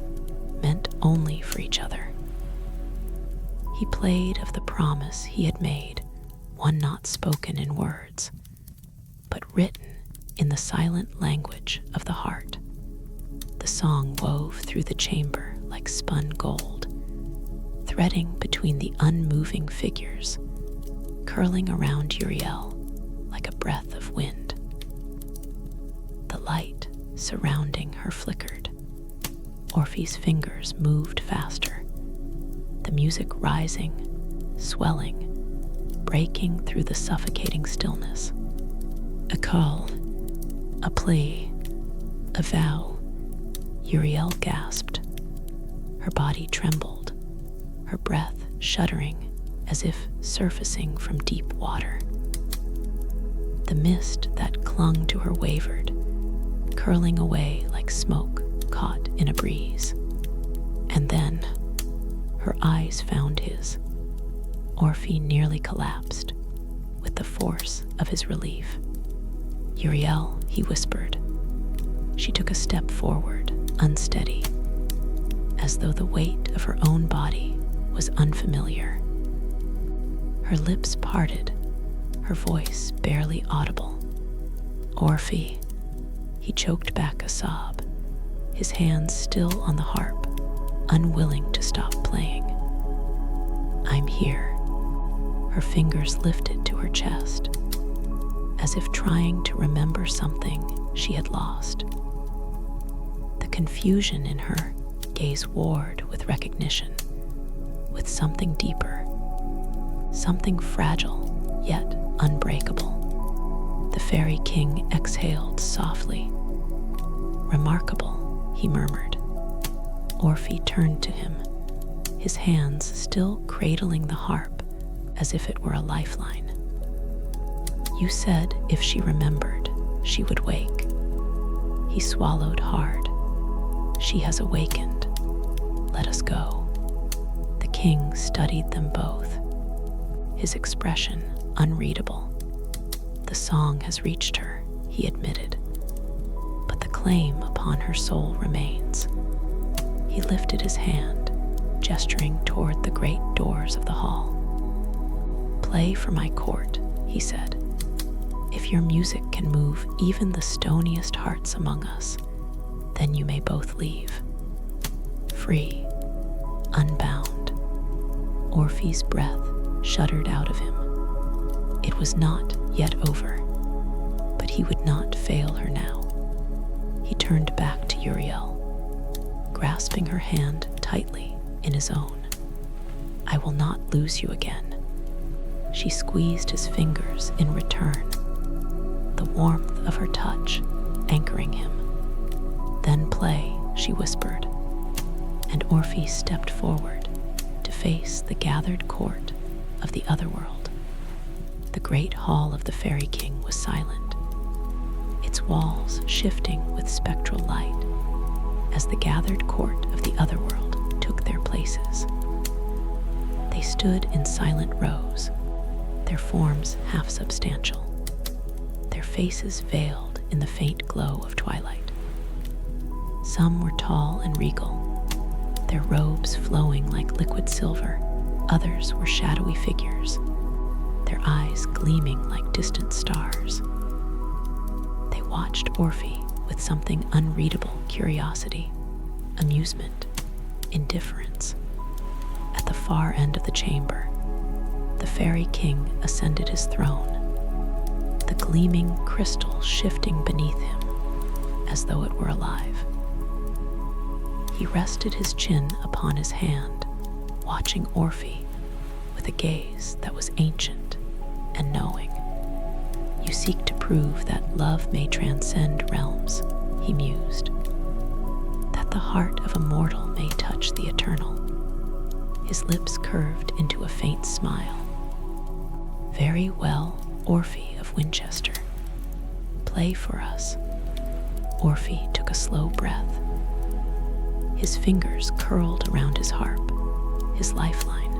meant only for each other. He played of the promise he had made, one not spoken in words, but written in the silent language of the heart. The song wove through the chamber like spun gold, threading between the unmoving figures, curling around Uriel like a breath of wind. The light surrounding her flickered. Orphe's fingers moved faster, the music rising, swelling, breaking through the suffocating stillness. A call, a plea, a vow. Uriel gasped. Her body trembled, her breath shuddering as if surfacing from deep water. The mist that clung to her wavered, curling away like smoke caught in a breeze. And then her eyes found his. Orphe nearly collapsed with the force of his relief. "Uriel," he whispered. She took a step forward, unsteady, as though the weight of her own body was unfamiliar. Her lips parted, her voice barely audible. "Orphe," he choked back a sob, his hands still on the harp, unwilling to stop playing. "I'm here." Her fingers lifted to her chest, as if trying to remember something she had lost. The confusion in her gaze warred with recognition, with something deeper, something fragile yet unbreakable. The fairy king exhaled softly. "Remarkable," he murmured. Orphe turned to him, his hands still cradling the harp as if it were a lifeline. "You said if she remembered, she would wake." He swallowed hard. "She has awakened. Let us go." The king studied them both, his expression unreadable. "The song has reached her," he admitted, "but the claim upon her soul remains." He lifted his hand, gesturing toward the great doors of the hall. "Play for my court," he said. "If your music can move even the stoniest hearts among us, then you may both leave. Free, unbound." Orphe's breath shuddered out of him. It was not yet over, but he would not fail her now. he turned back to Uriel, grasping her hand tightly in his own. "I will not lose you again." She squeezed his fingers in return, the warmth of her touch anchoring him. "Then play," she whispered, and Orphe stepped forward to face the gathered court of the otherworld. The great hall of the Fairy King was silent, its walls shifting with spectral light as the gathered court of the otherworld took their places. They stood in silent rows, their forms half substantial, their faces veiled in the faint glow of twilight. Some were tall and regal, their robes flowing like liquid silver. Others were shadowy figures, their eyes gleaming like distant stars. They watched Orphe with something unreadable curiosity, amusement, indifference. At the far end of the chamber, the Fairy King ascended his throne, the gleaming crystal shifting beneath him as though it were alive. He rested his chin upon his hand, watching Orphe with a gaze that was ancient and knowing. "You seek to prove that love may transcend realms," he mused, "that the heart of a mortal may touch the eternal." His lips curved into a faint smile. "Very well, Orphe of Winchester. Play for us." Orphe took a slow breath. His fingers curled around his harp, his lifeline,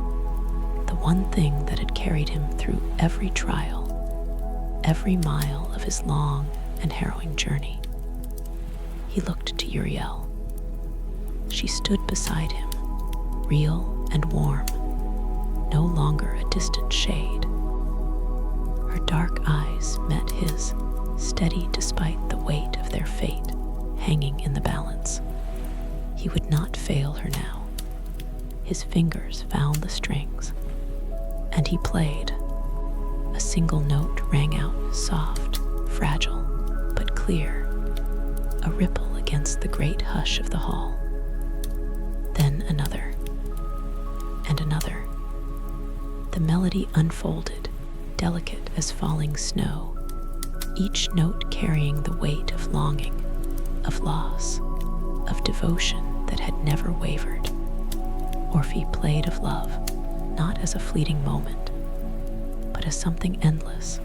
the one thing that had carried him through every trial, every mile of his long and harrowing journey. He looked to Uriel. She stood beside him, real and warm, no longer a distant shade. Her dark eyes met his, steady despite the weight of their fate hanging in the balance. He would not fail her now. His fingers found the strings, and he played. A single note rang out, soft, fragile, but clear, a ripple against the great hush of the hall. Then another, and another. The melody unfolded, delicate as falling snow, each note carrying the weight of longing, of loss, of devotion that had never wavered. Orphe played of love, not as a fleeting moment, but as something endless,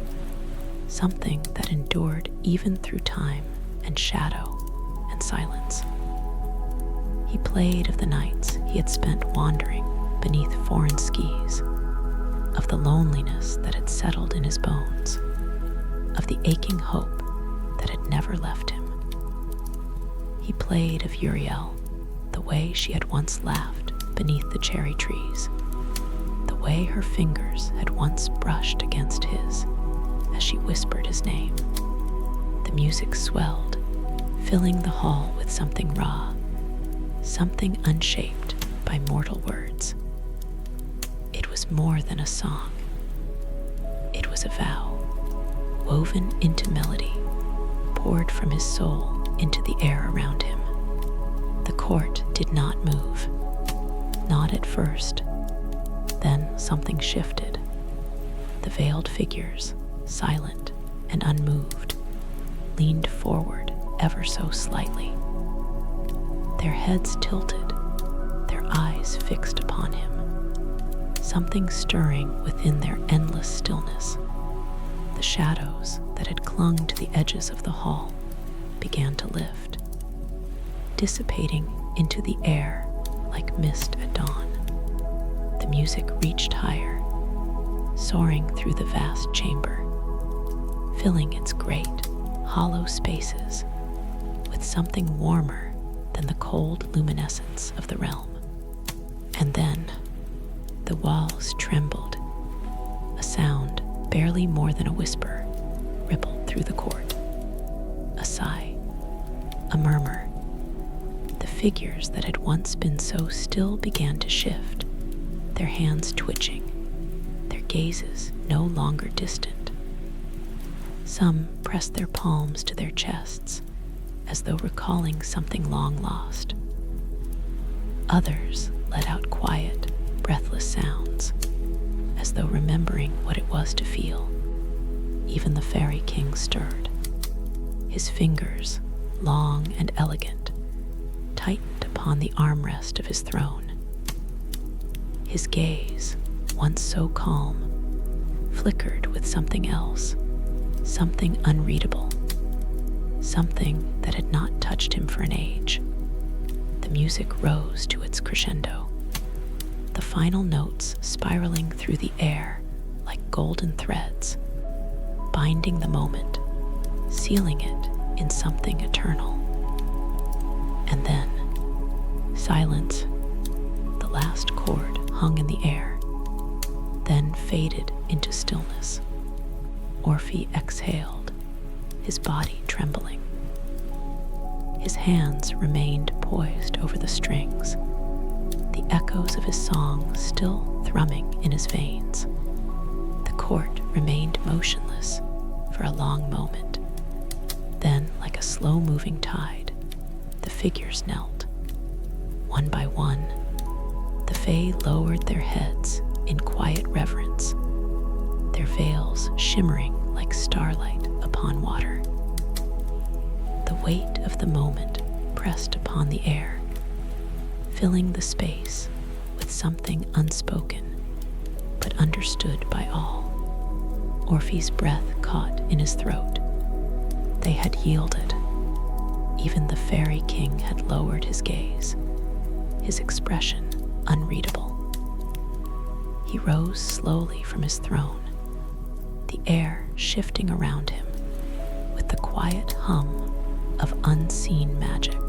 something that endured even through time and shadow and silence. He played of the nights he had spent wandering beneath foreign skies, of the loneliness that had settled in his bones, of the aching hope that had never left him. He played of Uriel, the way she had once laughed beneath the cherry trees, the way her fingers had once brushed against his as she whispered his name. The music swelled, filling the hall with something raw, something unshaped by mortal words. It was more than a song. It was a vow, woven into melody, poured from his soul into the air around him. The court did not move, not at first. Then something shifted. The veiled figures, silent and unmoved, leaned forward ever so slightly. Their heads tilted, their eyes fixed upon him, something stirring within their endless stillness. The shadows that had clung to the edges of the hall began to lift, dissipating into the air like mist at dawn. The music reached higher, soaring through the vast chamber, filling its great, hollow spaces with something warmer than the cold luminescence of the realm. And then the walls trembled. A sound, barely more than a whisper, rippled through the court. A sigh, a murmur. The figures that had once been so still began to shift, their hands twitching, their gazes no longer distant. Some pressed their palms to their chests as though recalling something long lost. Others let out quiet, breathless sounds, as though remembering what it was to feel. Even the Fairy King stirred. His fingers, long and elegant, tightened upon the armrest of his throne. His gaze, once so calm, flickered with something else, something unreadable, something that had not touched him for an age. The music rose to its crescendo, the final notes spiraling through the air like golden threads, binding the moment, sealing it in something eternal. And then, silence. The last chord hung in the air, then faded into stillness. Orphe exhaled, his body trembling. His hands remained poised over the strings, the echoes of his song still thrumming in his veins. The court remained motionless for a long moment. Then, like a slow-moving tide, the figures knelt. One by one, the Fae lowered their heads in quiet reverence, their veils shimmering like starlight upon water. The weight of the moment pressed upon the air, filling the space with something unspoken but understood by all. Orphe's breath caught in his throat. They had yielded. Even the Fairy King had lowered his gaze, his expression unreadable. He rose slowly from his throne, the air shifting around him with the quiet hum of unseen magic.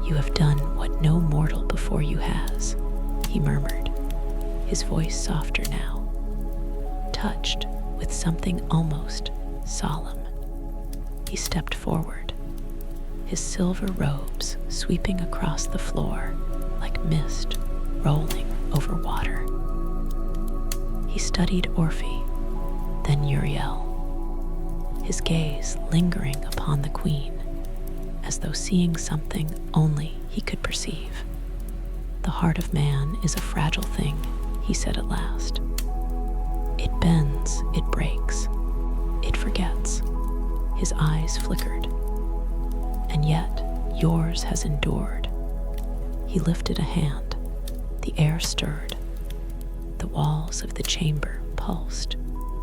"You have done what no mortal before you has," he murmured, his voice softer now, touched with something almost solemn. He stepped forward, his silver robes sweeping across the floor like mist rolling over water. He studied Orphe, then Uriel, his gaze lingering upon the queen, as though seeing something only he could perceive. "The heart of man is a fragile thing," he said at last. "It bends, it breaks, it forgets." His eyes flickered. "And yet, yours has endured." He lifted a hand. The air stirred. The walls of the chamber pulsed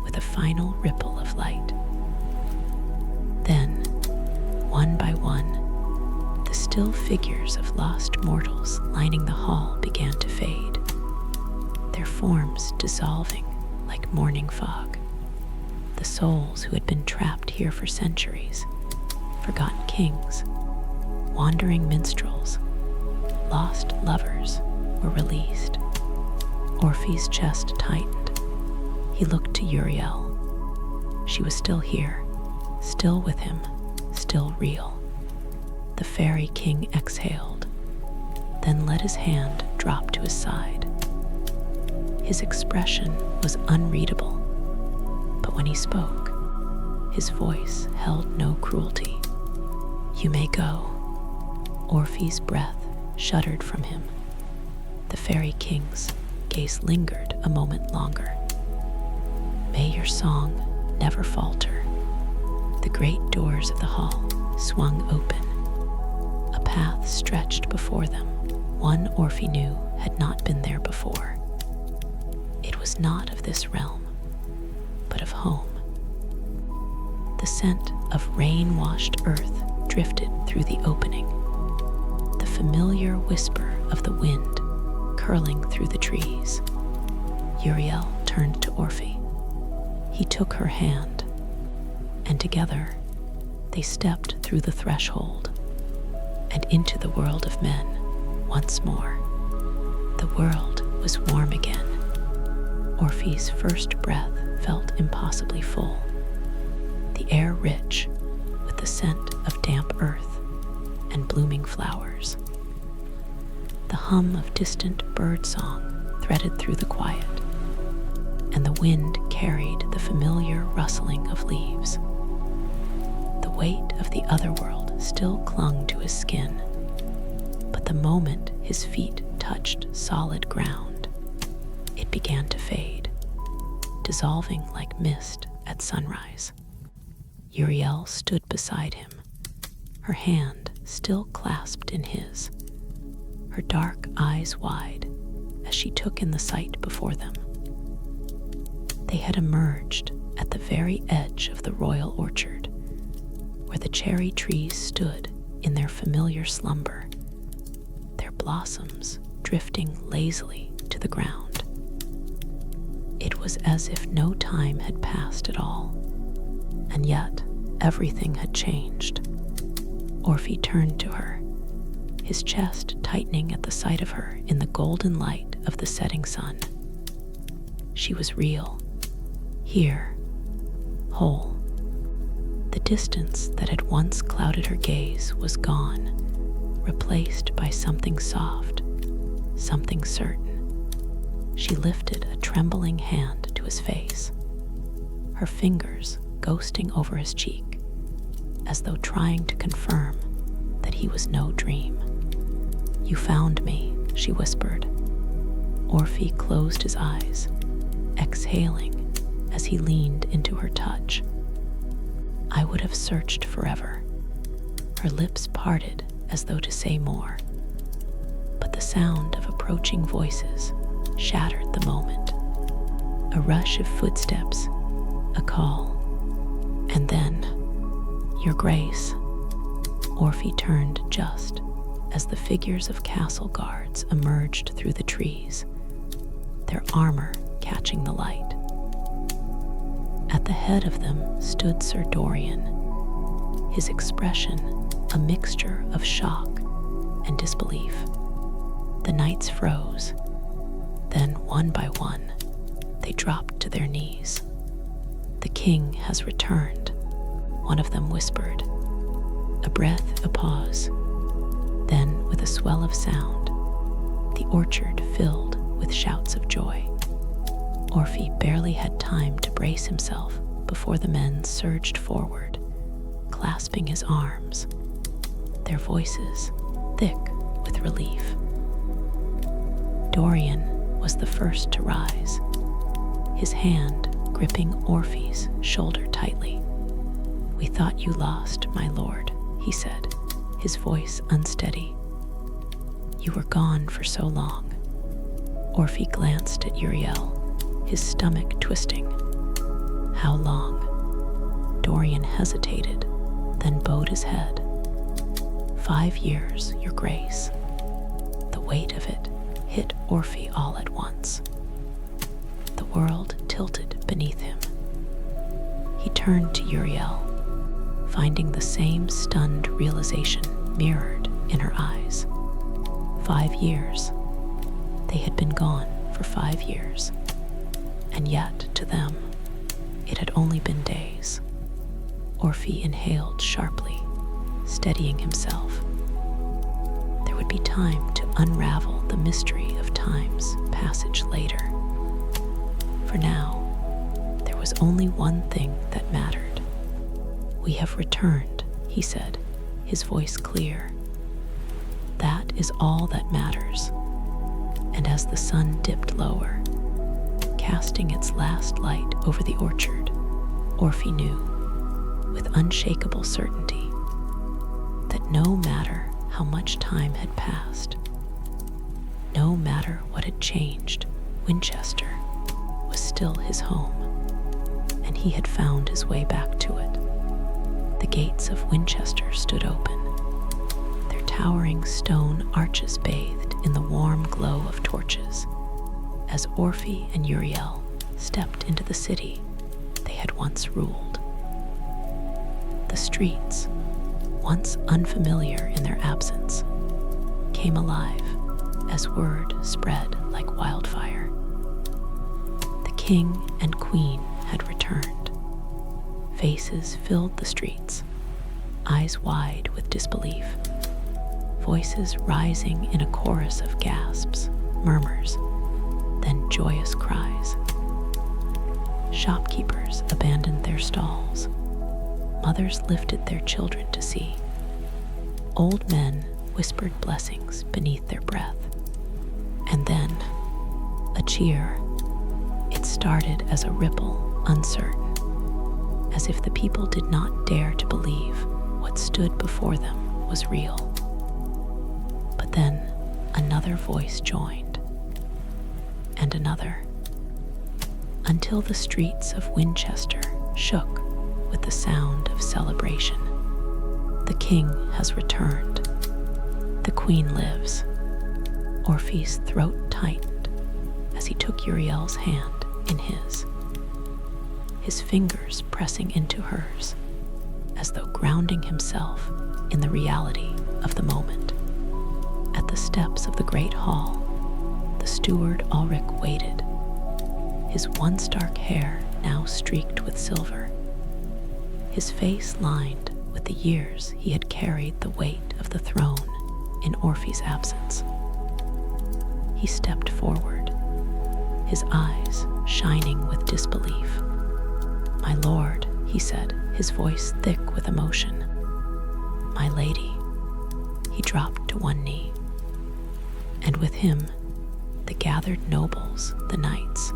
with a final ripple of light. Then, one by one, the still figures of lost mortals lining the hall began to fade, their forms dissolving like morning fog. The souls who had been trapped here for centuries, forgotten kings, wandering minstrels, lost lovers, were released. Orphe's chest tightened. He looked to Uriel. She was still here, still with him, still real. The Fairy King exhaled, then let his hand drop to his side. His expression was unreadable, but when he spoke, his voice held no cruelty. "You may go." Orphe's breath shuddered from him. The Fairy King's gaze lingered a moment longer. "May your song never falter." The great doors of the hall swung open. A path stretched before them, one Orphe knew had not been there before. It was not of this realm, but of home. The scent of rain-washed earth drifted through the opening, the familiar whisper of the wind curling through the trees. Uriel turned to Orphe. He took her hand, and together they stepped through the threshold and into the world of men once more. The world was warm again. Orphe's first breath felt impossibly full, the air rich with the scent of damp earth and blooming flowers. The hum of distant bird song threaded through the quiet, and the wind carried the familiar rustling of leaves. The weight of the other world still clung to his skin, but the moment his feet touched solid ground, it began to fade, dissolving like mist at sunrise. Uriel stood beside him, her hand still clasped in his, her dark eyes wide as she took in the sight before them. They had emerged at the very edge of the royal orchard, where the cherry trees stood in their familiar slumber, their blossoms drifting lazily to the ground. It was as if no time had passed at all, and yet everything had changed. Orfeo turned to her, his chest tightening at the sight of her in the golden light of the setting sun. She was real, here, whole. The distance that had once clouded her gaze was gone, replaced by something soft, something certain. She lifted a trembling hand to his face, her fingers ghosting over his cheek, as though trying to confirm that he was no dream. "You found me," she whispered. Orfeo closed his eyes, exhaling as he leaned into her touch. "I would have searched forever." Her lips parted as though to say more, but the sound of approaching voices shattered the moment. A rush of footsteps, a call, and then, "Your Grace." Orfeo turned just as the figures of castle guards emerged through the trees, their armor catching the light. At the head of them stood Sir Dorian, his expression a mixture of shock and disbelief. The knights froze. Then, one by one, they dropped to their knees. "The king has returned," one of them whispered. A breath, a pause. Then, with a swell of sound, the orchard filled with shouts of joy. Orfeo barely had time to brace himself before the men surged forward, clasping his arms, their voices thick with relief. Dorian was the first to rise, his hand gripping Orfeo's shoulder tightly. "We thought you lost, my lord," he said, his voice unsteady. "You were gone for so long." Orfeo glanced at Uriel, his stomach twisting. "How long?" Dorian hesitated, then bowed his head. 5 years, your grace." The weight of it hit Orfeo all at once. The world tilted beneath him. He turned to Uriel, finding the same stunned realization mirrored in her eyes. 5 years. They had been gone for 5 years. And yet, to them, it had only been days. Orfeo inhaled sharply, steadying himself. There would be time to unravel the mystery of time's passage later. For now, there was only one thing that mattered. "We have returned," he said, his voice clear. "That is all that matters." And as the sun dipped lower, casting its last light over the orchard, Orfeo knew, with unshakable certainty, that no matter how much time had passed, no matter what had changed, Winchester was still his home, and he had found his way back to it. The gates of Winchester stood open, their towering stone arches bathed in the warm glow of torches, as Orfeo and Uriel stepped into the city they had once ruled. The streets, once unfamiliar in their absence, came alive as word spread like wildfire. The king and queen had returned. Faces filled the streets, eyes wide with disbelief, voices rising in a chorus of gasps, murmurs, then joyous cries. Shopkeepers abandoned their stalls. Mothers lifted their children to see. Old men whispered blessings beneath their breath. And then, a cheer. It started as a ripple, uncertain, as if the people did not dare to believe what stood before them was real. But then another voice joined, and another, until the streets of Winchester shook with the sound of celebration. The king has returned. The queen lives. Orphe's throat tightened as he took Uriel's hand in his fingers pressing into hers, as though grounding himself in the reality of the moment. At the steps of the great hall, the steward Ulrich waited, his once dark hair now streaked with silver, his face lined with the years he had carried the weight of the throne in Orphe's absence. He stepped forward, his eyes shining with disbelief. "My lord," he said, his voice thick with emotion. "My lady." He dropped to one knee, and with him, the gathered nobles, the knights,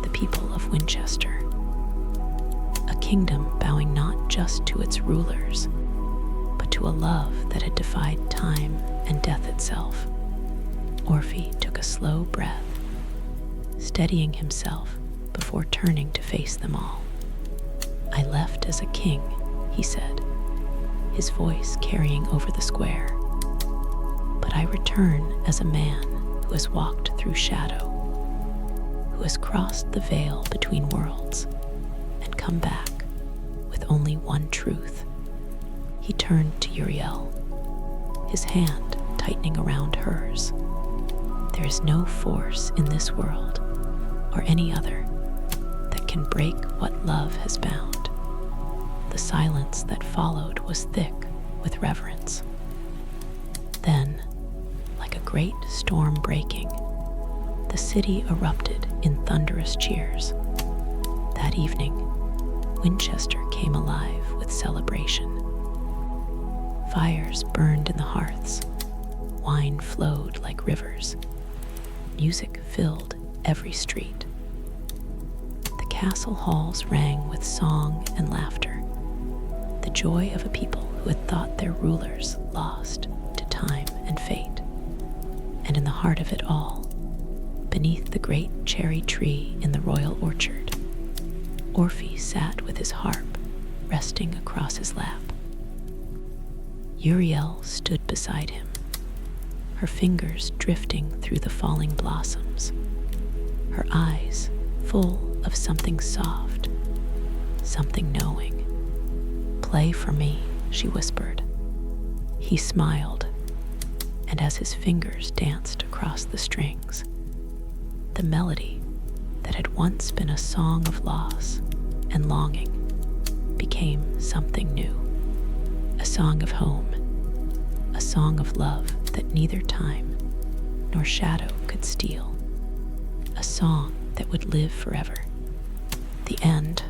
the people of Winchester. A kingdom bowing not just to its rulers, but to a love that had defied time and death itself. Orfe took a slow breath, steadying himself before turning to face them all. "I left as a king," he said, his voice carrying over the square. "But I return as a man who has walked through shadow, who has crossed the veil between worlds and come back with only one truth." He turned to Uriel, his hand tightening around hers. "There is no force in this world or any other that can break what love has bound." The silence that followed was thick with reverence. Then, like a great storm breaking, the city erupted in thunderous cheers. That evening, Winchester came alive with celebration. Fires burned in the hearths, wine flowed like rivers, music filled every street. The castle halls rang with song and laughter, the joy of a people who had thought their rulers lost to time and fate. And in the heart of it all, beneath the great cherry tree in the royal orchard, Orfe sat with his harp resting across his lap. Uriel stood beside him, her fingers drifting through the falling blossoms, her eyes full of something soft, something knowing. "Play for me," she whispered. He smiled, and as his fingers danced across the strings, the melody that had once been a song of loss and longing became something new, a song of home, a song of love that neither time nor shadow could steal, a song that would live forever. The end.